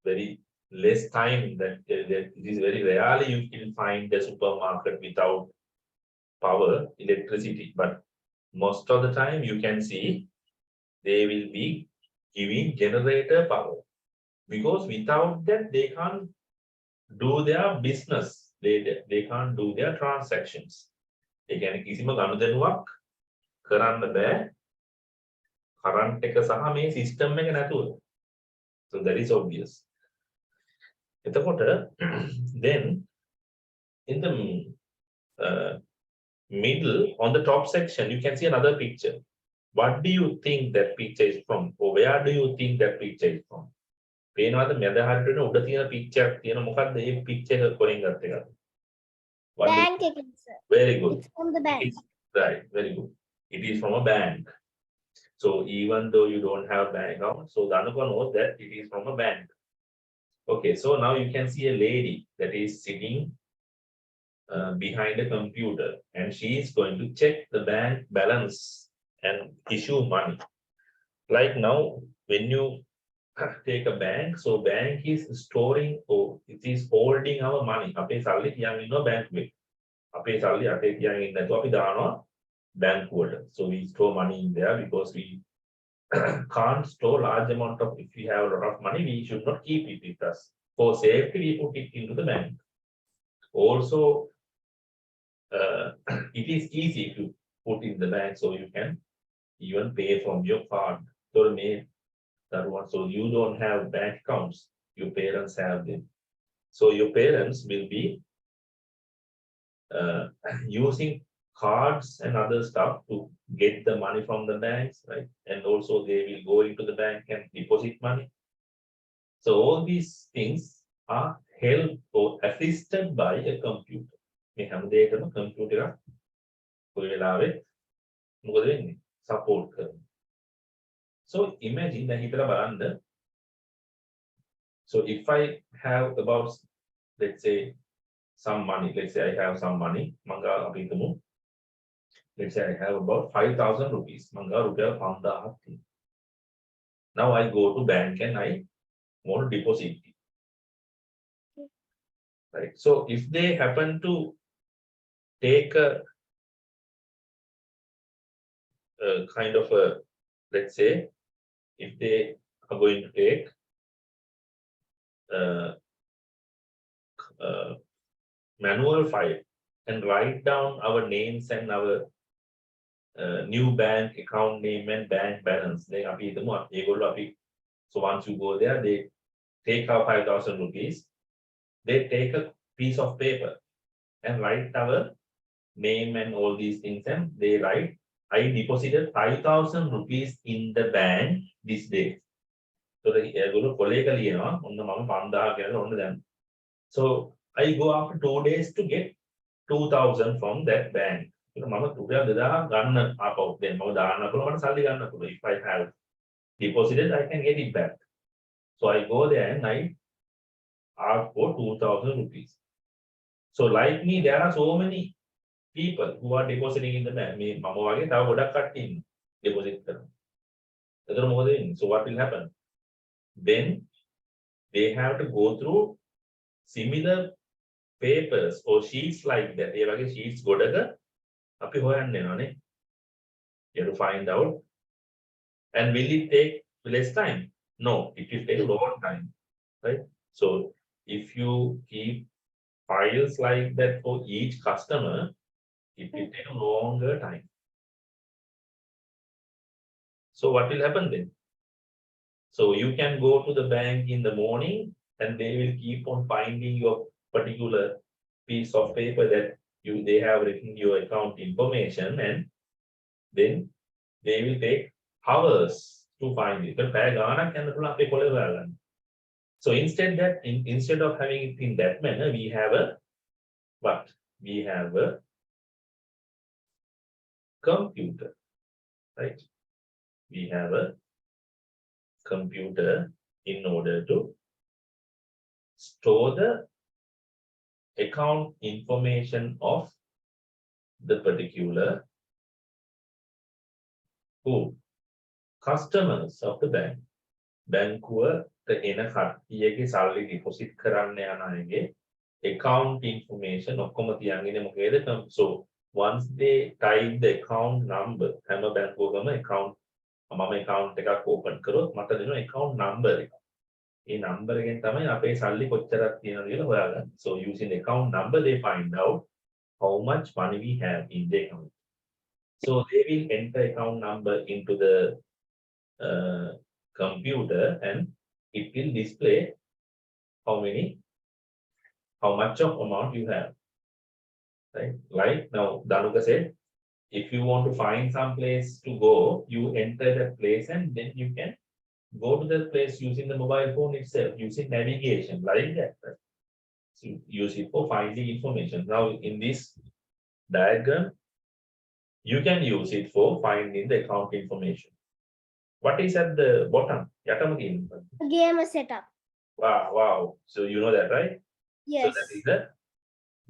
very less time that it is very rarely you can find a supermarket without power, electricity. But most of the time you can see they will be giving generator power. Because without that, they can't do their business. They can't do their transactions. ඒ කියන්නේ කිසිම ගනුදෙනුවක් කරන්න බෑ current එක සහ මේ system එක නැතුව. So that is obvious. එතකොට then in the middle on the top section you can see another picture. What do you think that picture is from? Or where do you think that picture is from? පේනවාද මැද හරියට උඩ තියෙන picture එක තියෙන මොකක්ද මේ picture එක කොහෙන් ගත්ත එකද? Bank account, sir. Very good. It's from the bank. Right, very good. It is from a bank. So even though you don't have bank account, so Dhanuka knows that it is from a bank. Okay, so now you can see a lady that is sitting behind a computer, and she is going to check the bank balance and issue money. Like now, when you take a bank, so bank is storing or it is holding our money. අපේ සල්ලි තියන් ඉන්නවා බැංකුවේ. අපේ සල්ලි අතේ තියන් ඉන්නේ නැතුව අපි දානවා බැංකුවට. So we store money in there because we can't store large amount of, if we have a lot of money, we should not keep it with us. For safety, we put it into the bank. Also, it is easy to put in the bank, so you can even pay from your card. So you don't have bank accounts. Your parents have them. So your parents will be using cards and other stuff to get the money from the banks, right? And also they will go into the bank and deposit money. So all these things are helped or assisted by a computer. මේ හැම දෙයකම computer එක කොයි වෙලාවෙ මොකද වෙන්නේ? support කරනවා. So imagine දැන් හිතලා බලන්න. So if I have about, let's say, some money, let's say I have some money, මංගා අපි හිතමු. Let's say I have about 5,000 rupees. මංගා රුපියල් 5,000ක් තියෙනවා. Now I go to bank and I want to deposit it. Right. So if they happen to take a kind of a, let's say, if they are going to take manual file and write down our names and our new bank account name and bank balance. Then so once you go there, they take out 5,000 rupees. They take a piece of paper and write our name and all these things, and they write, I deposited 5,000 rupees in the bank this day. So the so I go after 2 days to get 2,000 from that bank. If I have deposited, I can get it back. So I go there and I ask for 2,000 rupees. So like me, there are so many people who are depositing in the bank. Deposit. So what will happen? Then they have to go through similar papers or sheets like that. Sheets you have to find out. And will it take less time? No, it will take a long time, right? So if you keep files like that for each customer, it will take a longer time. So what will happen then? So you can go to the bank in the morning and they will keep on finding your particular piece of paper that they have written your account information, and then they will take hours to find it. So instead of having it in that manner, we have a what? We have a computer, right? We have a computer in order to store the account information of the particular customers of the bank. බැංකුවට එන කට්ටියගේ සල්ලි deposit කරන්න යන අයගේ account information ඔක්කොම තියන්නේ මොකේද? So once they type the account number, හැම බැංකුවකම account එකක් open කරොත් මට දෙනවා account number එක. ඒ number එකෙන් තමයි අපේ සල්ලි කොච්චරක් තියෙනවද කියලා හොයාගන්නේ. So using the account number, they find out how much money we have in the account. So they will enter account number into the computer, and it will display how much of amount you have, right? Like now Danuka said, if you want to find some place to go, you enter that place and then you can go to that place using the mobile phone itself, using navigation like that, right? So use it for finding information. Now in this diagram, you can use it for finding the account information. What is at the bottom? Game setup. Wow. So you know that, right? Yes. So that is the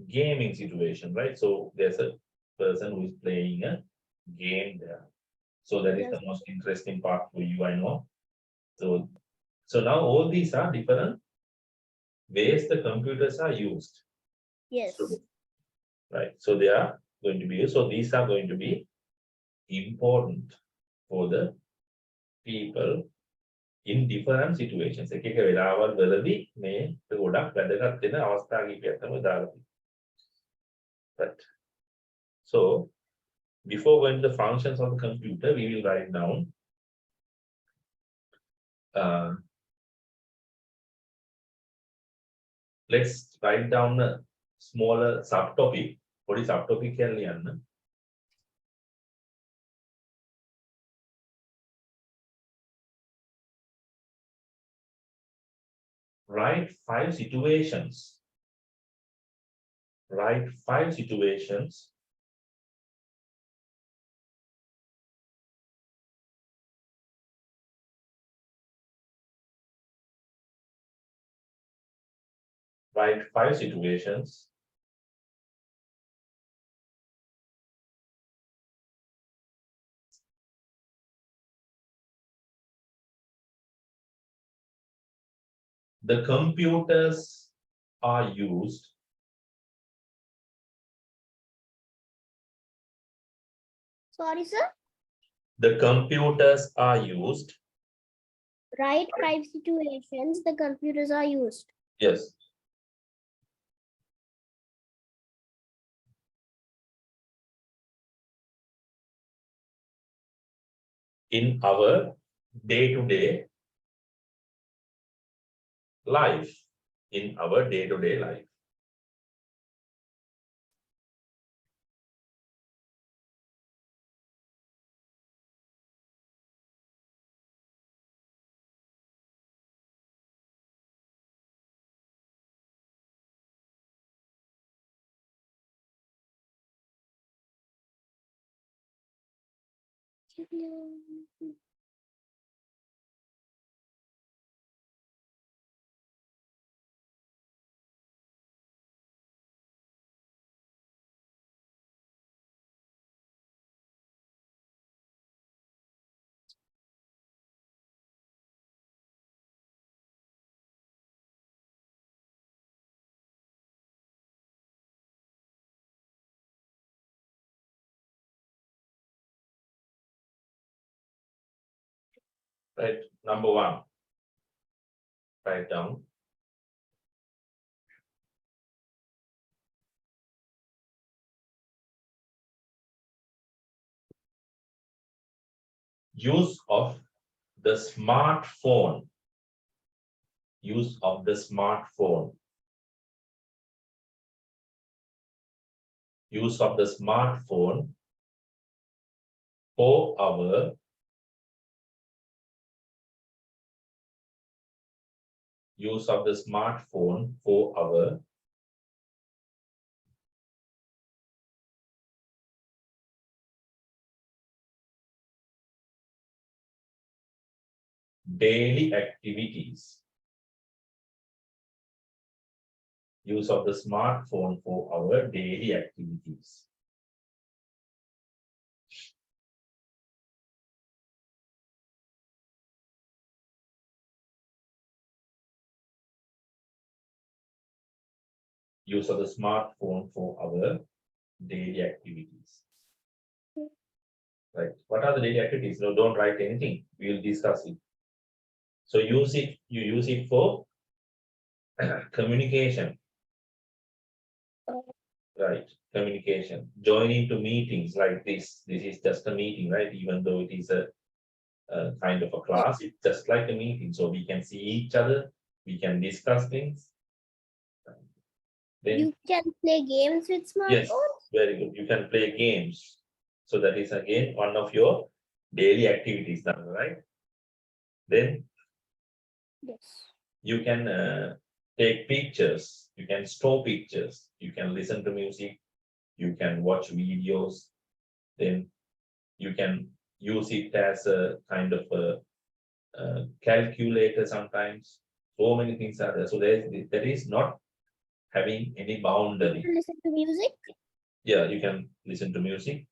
gaming situation, right? So there's a person who is playing a game there. So that is the most interesting part for you, I know. So now all these are different ways the computers are used. Yes. Right. So they are going to be used. So these are going to be important for the people in different situations. එක එක වෙලාවල් වලදී මේ ගොඩක් වැදගත් වෙන අවස්ථා කිහිපයක් තමයි දාලා තියෙන්නේ. Right. So before going to the functions of the computer, we will write down let's write down a smaller subtopic. What is subtopic here? Write 5 situations. Write 5 situations write 5 situations the computers are used Sorry, sir. the computers are used Write 5 situations the computers are used. yes in our day-to-day life in our day-to-day life. Right, number 1. Write down. Use of the smartphone. Use of the smartphone. Use of the smartphone for our use of the smartphone for our daily activities. Use of the smartphone for our daily activities. Use of the smartphone for our daily activities. Right. What are the daily activities? No, don't write anything. We will discuss it. So use it. You use it for communication. Right. Communication. Join into meetings like this. This is just a meeting, right? Even though it is a kind of a class, it's just like a meeting. So we can see each other. We can discuss things. Then You can play games with yes, smartphones. very good. You can play games. So that is again one of your daily activities, right? Then Yes. you can take pictures, you can store pictures, you can listen to music, you can watch videos, then you can use it as a kind of a calculator sometimes. So many things are there. So there is not having any boundary. Listen to music. Yeah, you can listen to music.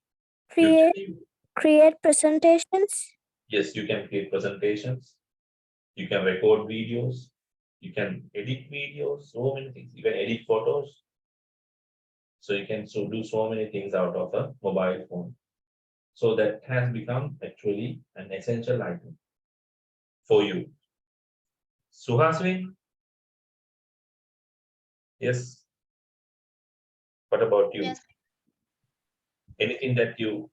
Create presentations. Yes, you can create presentations. You can record videos. You can edit videos. So many things. You can edit photos. So you can do so many things out of a mobile phone. So that has become actually an essential item for you. Suhasini? Yes. What about you? Yes. Anything that you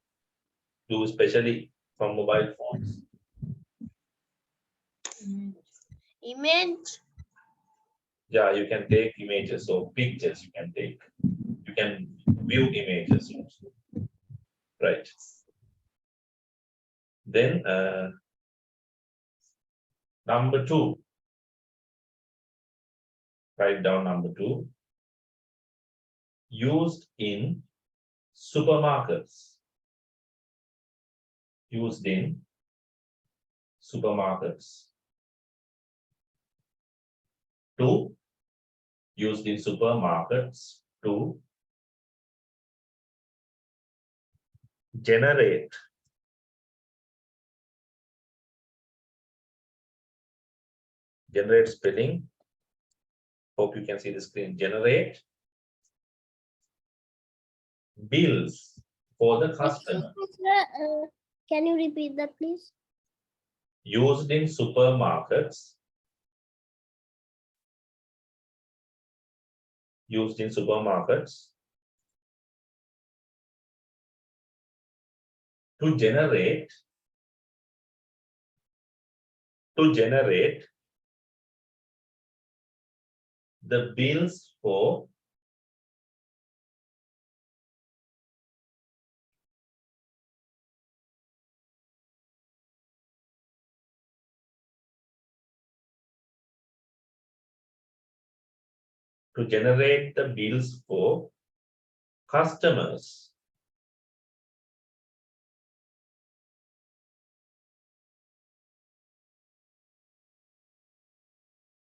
do especially from mobile phones? Image. Yeah, you can take images or pictures. You can take. You can view images also. Right. Then number 2. Write down number 2. Used in supermarkets. Used in supermarkets. 2. Used in supermarkets to generate spelling. Hope you can see the screen. Generate bills for the customer. Can you repeat that, please? Used in supermarkets. Used in supermarkets to generate the bills for customers.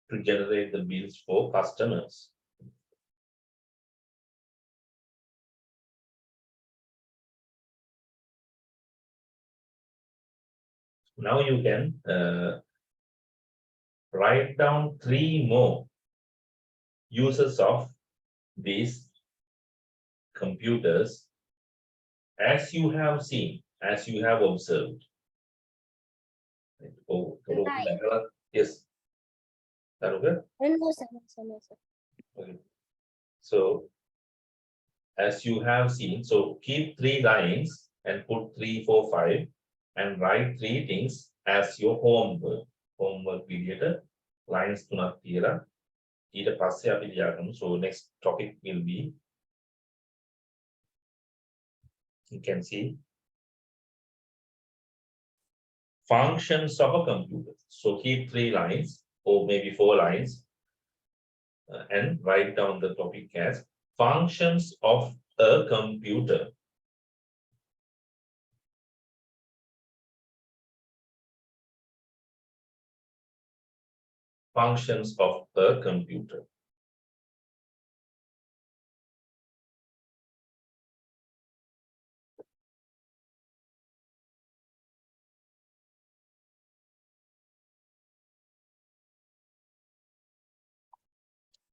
To generate the bills for customers. Now you can write down 3 more uses of these computers as you have seen, as you have observed. Yes. Okay. No, sir. Okay. So as you have seen, so keep 3 lines and put 3, 4, 5 and write 3 things as your homework. Homework period lines to not here. So next topic will be, you can see, functions of a computer. So keep 3 lines or maybe 4 lines and write down the topic as functions of a computer. Functions of a computer.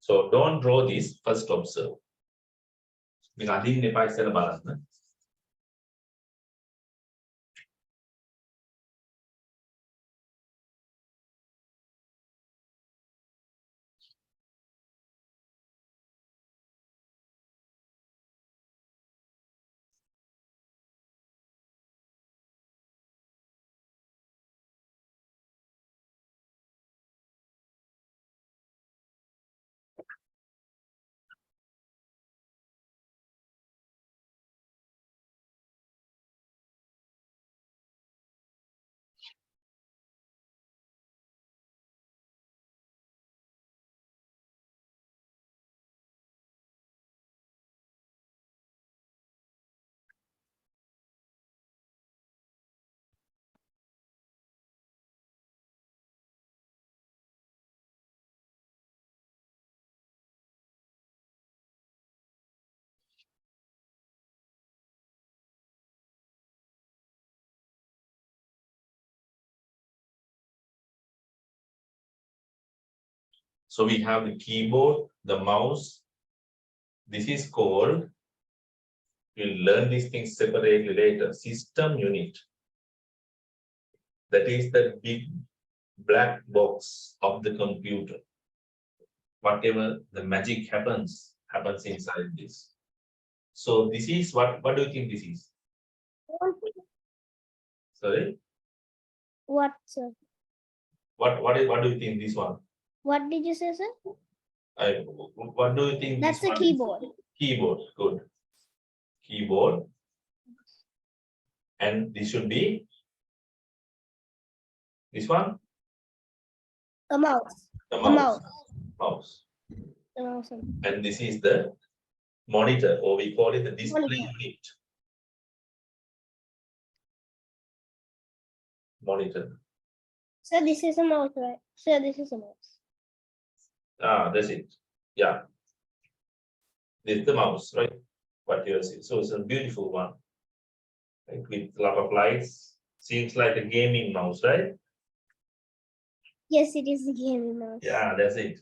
So don't draw this, first observe. So we have the keyboard, the mouse. This is called, we'll learn these things separately later, system unit. That is the big black box of the computer. Whatever the magic happens inside this. So this is what do you think this is? Sorry? What, sir? What do you think this one? What did you say, sir? What do you think? That's this a one is? keyboard. Keyboard, good. Keyboard. And this should be this one? A mouse. The A mouse. mouse. Mouse. A mouse. And this is the monitor, or we call it the display Monitor. unit. Monitor. So this is a mouse, right? So this is a mouse. Ah, that's it. Yeah. This is the mouse, right? What you see. So it's a beautiful one. Right? With a lot of lights. Seems like a gaming mouse, right? Yes, it is a gaming mouse. Yeah, that's it.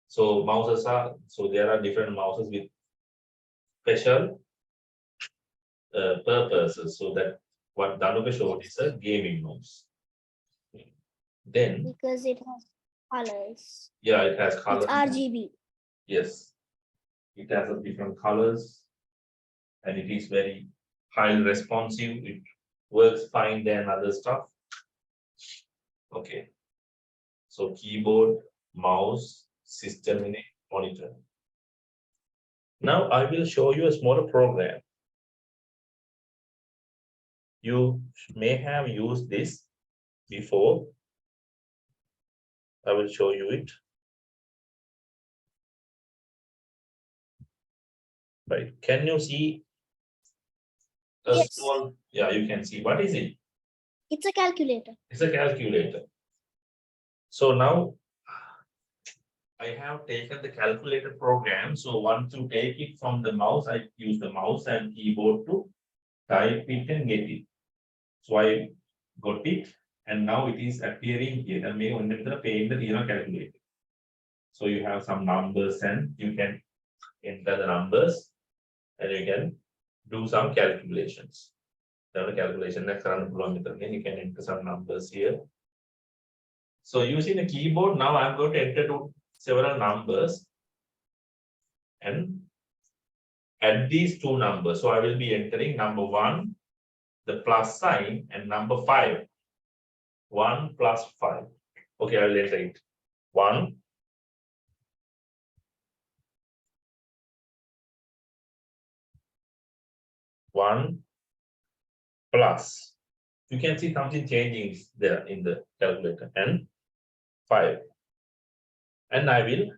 So mouses are, so there are different mouses with special purposes. So that what Danuka showed is a gaming mouse. Then, Because it has colors. yeah, it has colors. It's RGB. Yes, it has a different colors, and it is very highly responsive. It works fine than other stuff. Okay, so keyboard, mouse, system in it, monitor. Now I will show you a smaller program. You may have used this before. I will show you it. Right, can you see a Yes. small? Yeah, you can see. What is it? It's a calculator. It's a calculator. So now I have taken the calculator program. So once you take it from the mouse, I use the mouse and keyboard to type it and get it. So I got it, and now it is appearing here. And may pay in the calculator. So you have some numbers, and you can enter the numbers, and you can do some calculations. The calculation next you can enter some numbers here. So using the keyboard, now I'm going to enter several numbers and add these two numbers. So I will be entering number 1, the plus sign, and number 5. 1 plus 5. Okay, I will enter it. 1. 1 plus. You can see something changing there in the calculator, and 5. And I will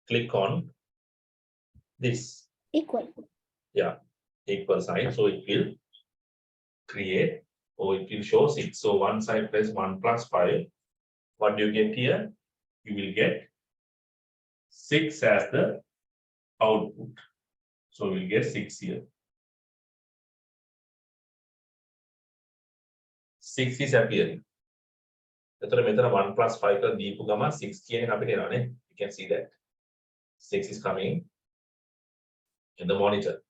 click on this. Equal. Yeah, equal sign. So it will create, or it will show 6. So once I press 1 plus 5, what do you get here? You will get 6 as the output. So we'll get 6 here. 6 is appearing. That's 1 plus 5 6 you can see that 6 is coming in the monitor.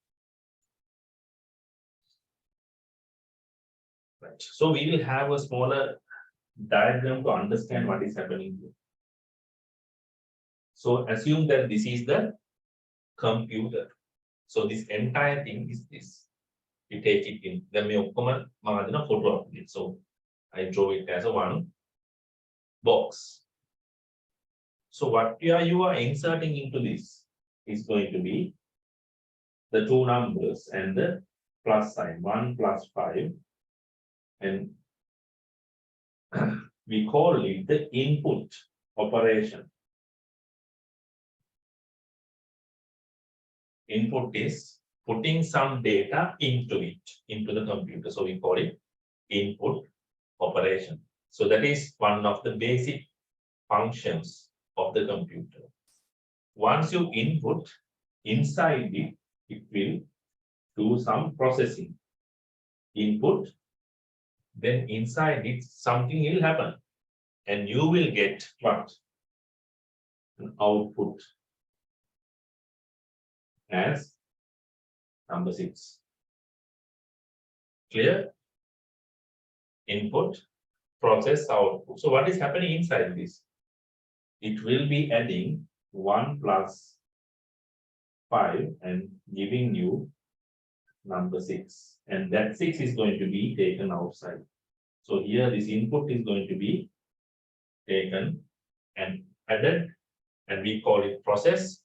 Right. So we will have a smaller diagram to understand what is happening here. So assume that this is the computer. So this entire thing is this. You take it in. Then we photo of it. So I draw it as a one box. So what you are inserting into this is going to be the two numbers and the plus sign, 1 plus 5. And we call it the input operation. Input is putting some data into it, into the computer. So we call it input operation. So that is one of the basic functions of the computer. Once you input, inside it, it will do some processing. Input, then inside it, something will happen. And you will get what? An output as number 6. Clear? Input, process, output. So what is happening inside this? It will be adding 1 plus 5 and giving you number 6. And that 6 is going to be taken outside. So here this input is going to be taken and added and we call it process,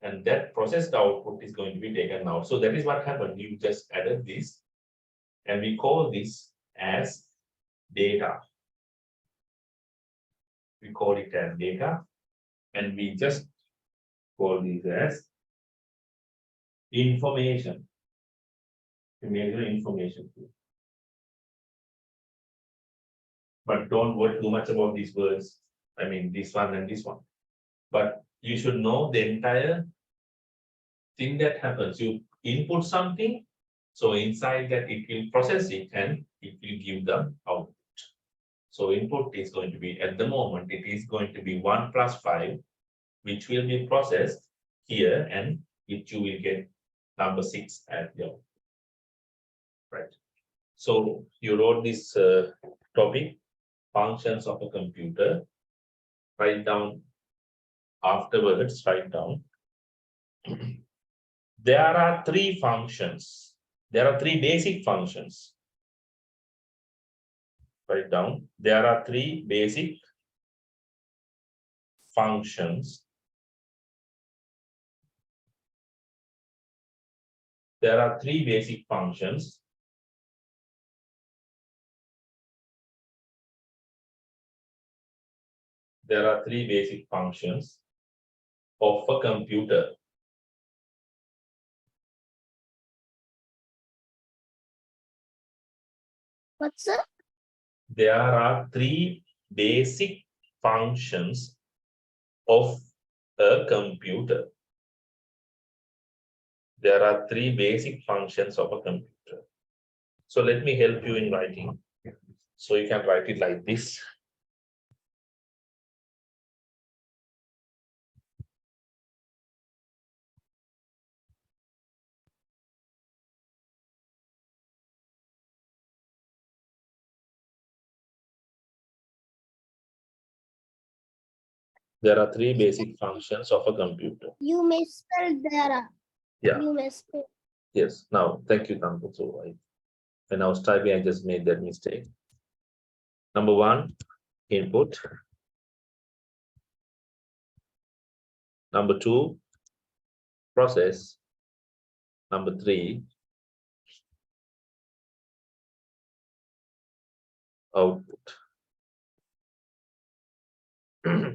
and that processed output is going to be taken out. So that is what happened. You just added this, and we call this as data. We call it as data, and we just call this as information. To measure information. But don't worry too much about these words. I mean, this one and this one. But you should know the entire thing that happens. You input something, so inside that it will process it and it will give the output. So input is going to be, at the moment, it is going to be 1 plus 5, which will be processed here, and which you will get number 6 at the output. Right. So you wrote this topic, functions of a computer. Write down afterwards, write down. There are 3 functions. There are 3 basic functions. Write down. There are 3 basic functions. There are 3 basic functions. There are 3 basic functions of a computer. What's up? There are 3 basic functions of a computer. There are 3 basic functions of a computer. So let me help you in writing. So you can write it like this. There are 3 basic functions of a computer. You misspelled there. Yeah. You misspelled. Yes. Now, thank you, Tanku. So when I was typing, I just made that mistake. Number 1, input. Number 2, process. Number 3, output.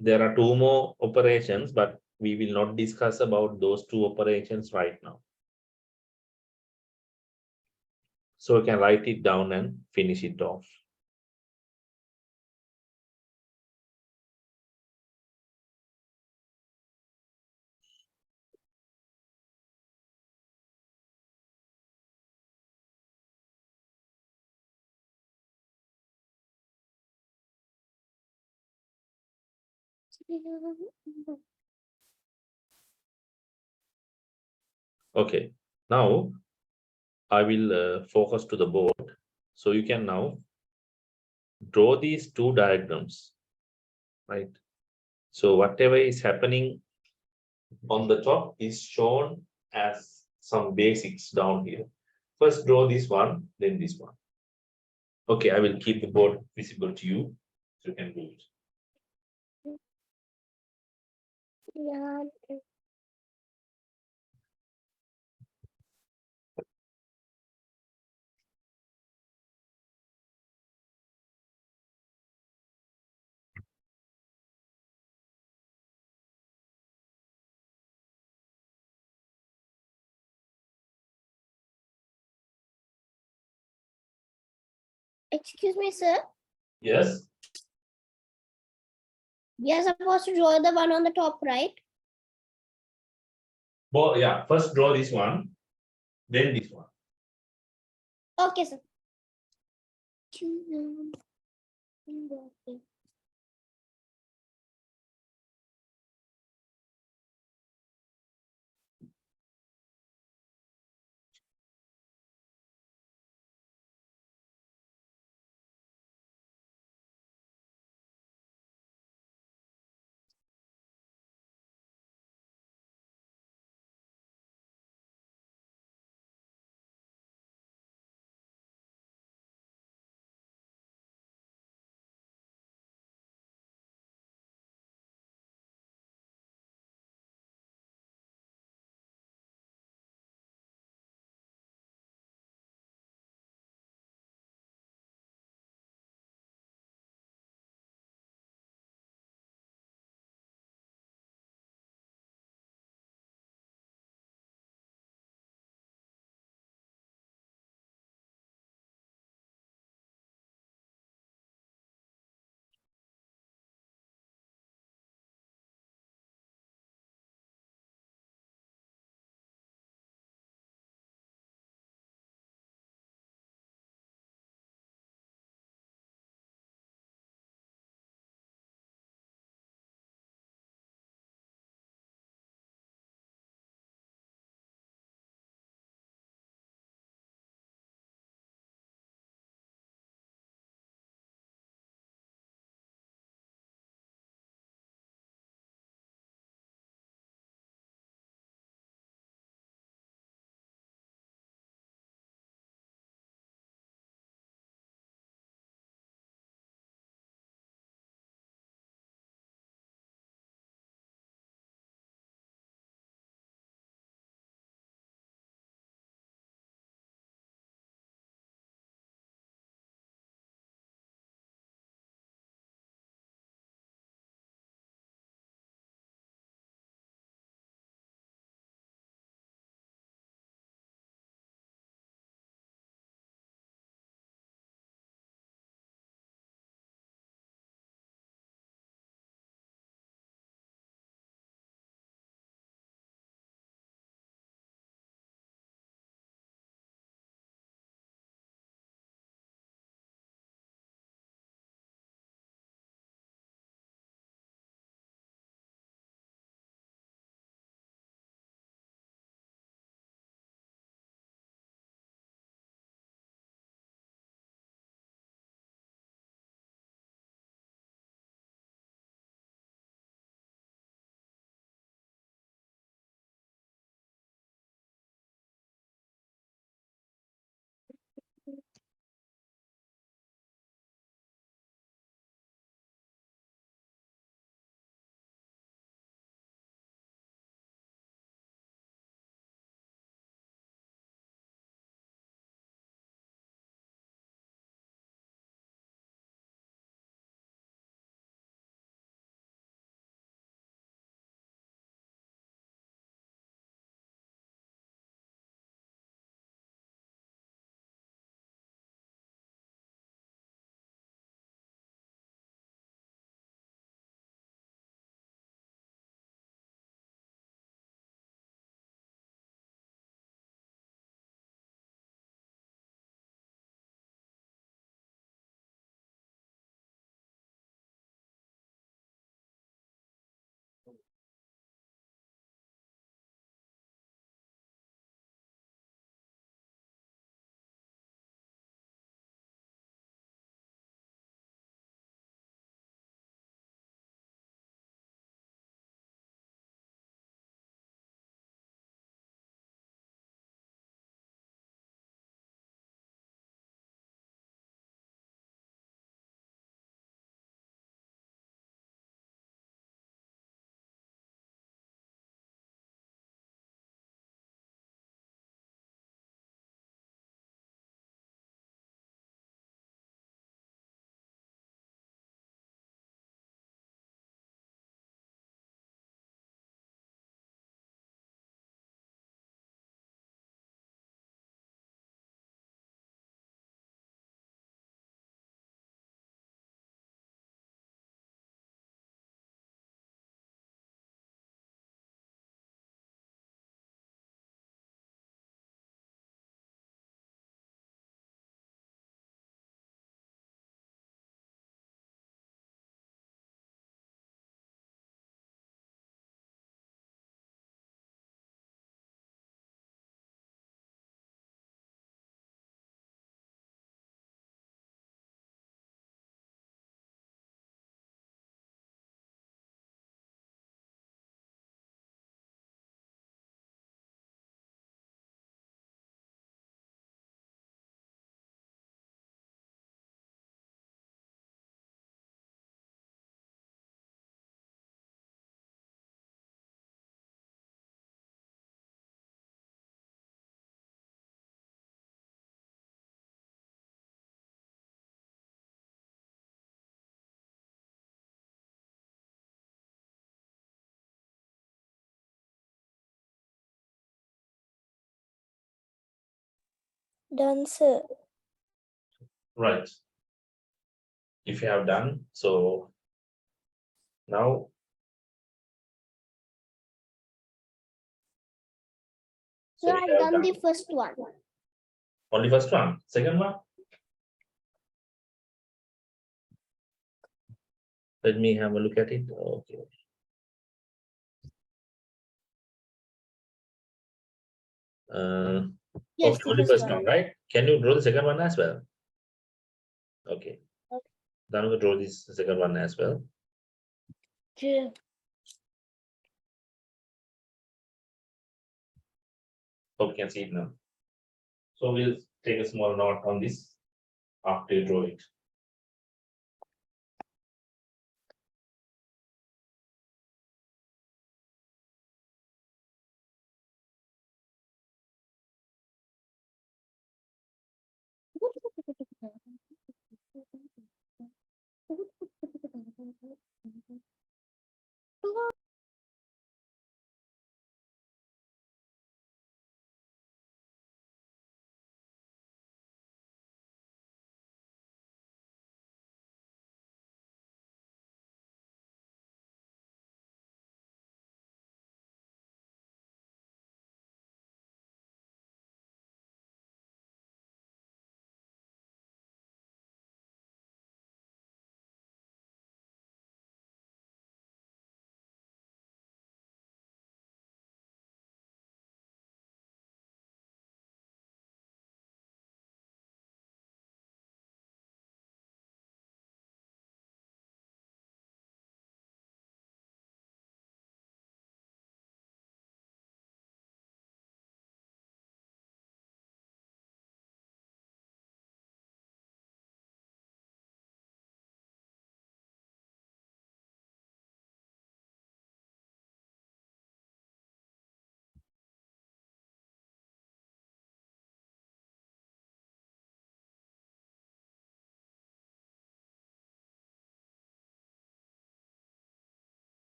There are 2 more operations, but we will not discuss about those 2 operations right now. So you can write it down and finish it off. Okay, now I will focus to the board. So you can now draw these 2 diagrams, right? So whatever is happening on the top is shown as some basics down here. First draw this one, then this one. Okay, I will keep the board visible to you, so you can do it. Yeah. Excuse me, sir. Yes. We are supposed to draw the one on the top, right? Well, yeah, first draw this one, then this one. Okay, sir. Done, sir. Right. If you have done so, now So we I've have done the first one. only first one. Second one. Let me have a look at it. Okay. Yes, Okay, the only first first one. one, right? Can you draw the second one as well? Okay. Okay. Then we draw this second one as well. Yeah. Hope you can see it now. So we'll take a small note on this after you draw it.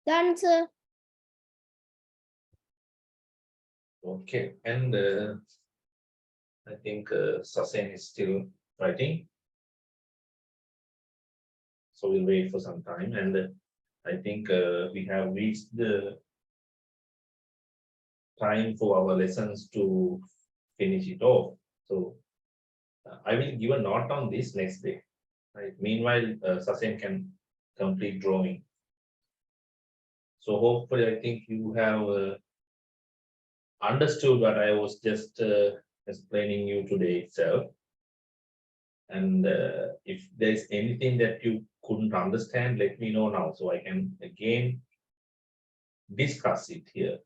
Done, sir. Okay, and I think Sasen is still writing. So we'll wait for some time, and I think we have reached the time for our lessons to finish it off. So I will give a note on this next day. Right. Meanwhile, Sasen can complete drawing. So hopefully, I think you have understood what I was just explaining you today itself. And if there's anything that you couldn't understand, let me know now so I can again discuss it here.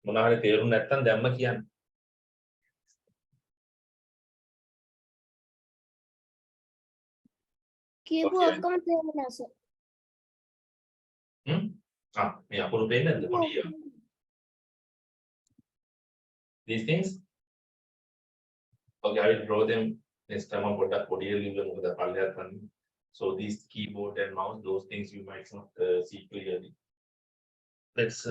මොනවා හරි තේරුම් නැත්නම් දැම්ම කියන්න. කියපු Okay. ඔක්කොම තේරුණා sir. මේ අකුරු පේන්නේ නැද්ද පොඩි ඒවා? These things? Okay, I will draw them next time. පොඩ්ඩක් පොඩි ලියන්න මොකද පල්ලෙහාට ගන්න. So these keyboard and mouse, those things you might not see clearly. Let's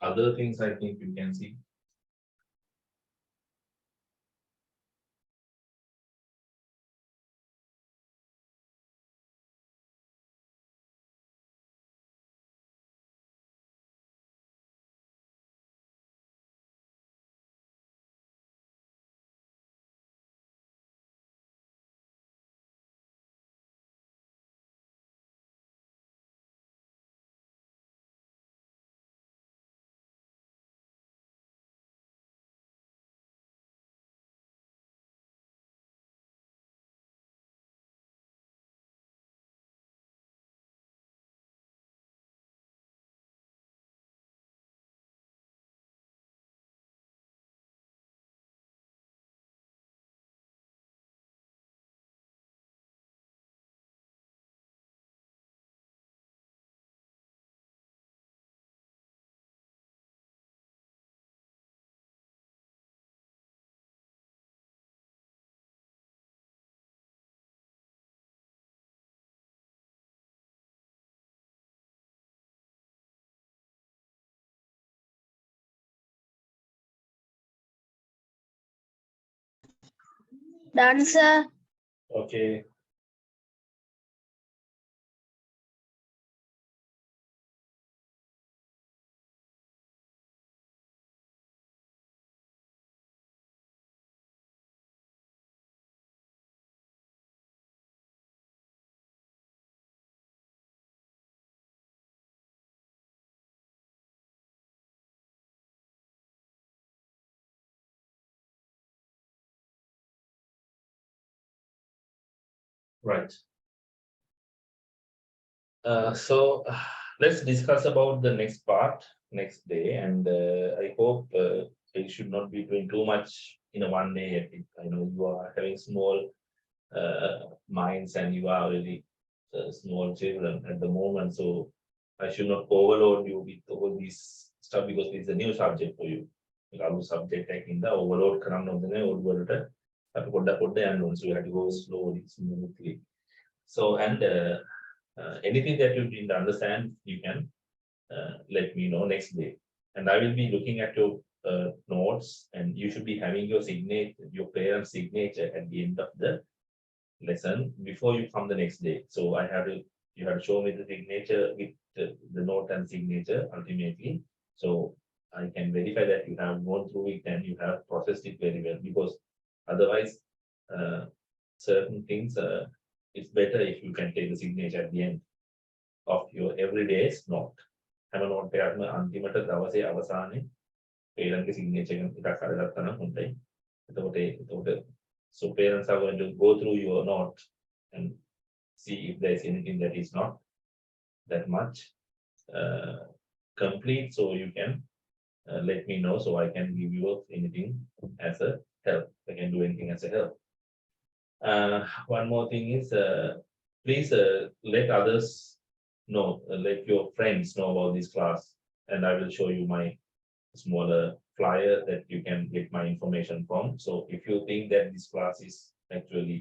other things I think you can see. Done, sir. Okay. Right. So let's discuss about the next part next day, and I hope you should not be doing too much in a one day. I know you are having small minds and you are really small children at the moment, so I should not overload you with all this stuff because it's a new subject for you. New subject in the overload කරන්න ඕනේ ඔළුවට අපි පොඩ්ඩක් පොඩ්ඩක් යන්න ඕනේ, so you have to go slowly, smoothly. So and anything that you didn't understand, you can let me know next day. And I will be looking at your notes, and you should be having your signature, your parents' signature at the end of the lesson before you come the next day. So you have to show me the signature with the note and signature ultimately. So I can verify that you have gone through it and you have processed it very well, because otherwise certain things it's better if you can take the signature at the end of your everyday's note. හැම note එකක්ම අන්තිමට දවසේ අවසානයේ parents signature එකක් අරගත්තා නම් හොඳයි. එතකොට so parents are going to go through your note and see if there is anything that is not that much complete, so you can let me know so I can give you anything as a help. I can do anything as a help. One more thing is please let others know, let your friends know about this class, and I will show you my smaller flyer that you can get my information from. So if you think that this class is actually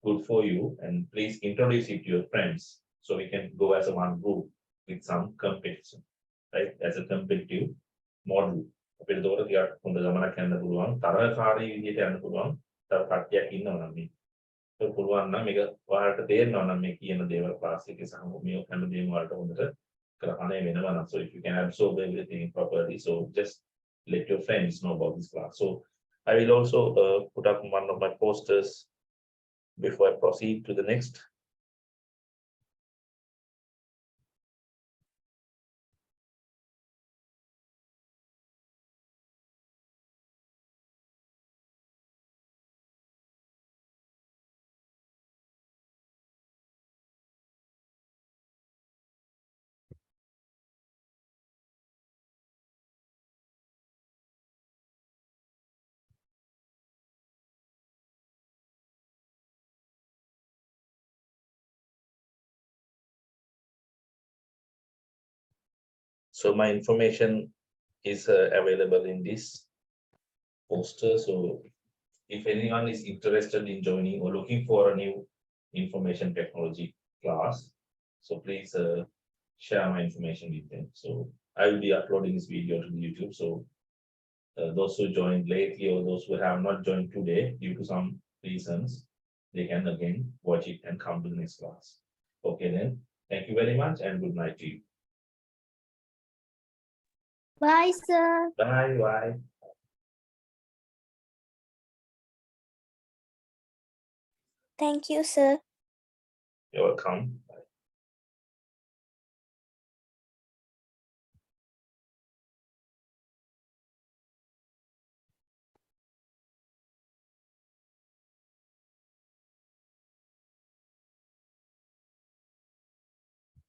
good for you, and please introduce it to your friends so we can go as a one group with some competition, right? As a competitive model. අපිට දොර ටිකක් හොඳ ගමනක් යන්න පුළුවන්, තරහකාරී විදිහට යන්න පුළුවන්. තව කට්ටියක් ඉන්නවා නම් මේ ඒක පුළුවන් නම් මේක ඔයාලට තේරෙනවා නම් මේ කියන දේවල් ක්ලාස් එකේ සහ මේ හැම දේම වලට හොඳට So if you can absorb everything properly, so just let your friends know about this class. So I will also put up one of my posters before I proceed to the next. So my information is available in this poster. So if anyone is interested in joining or looking for a new information technology class, so please share my information with them. So I will be uploading this video to the YouTube. So those who joined lately or those who have not joined today due to some reasons, they can again watch it and come to the next class. Okay then, thank you very much and good night to you. Bye, sir. Bye bye. Thank you, sir. You're welcome.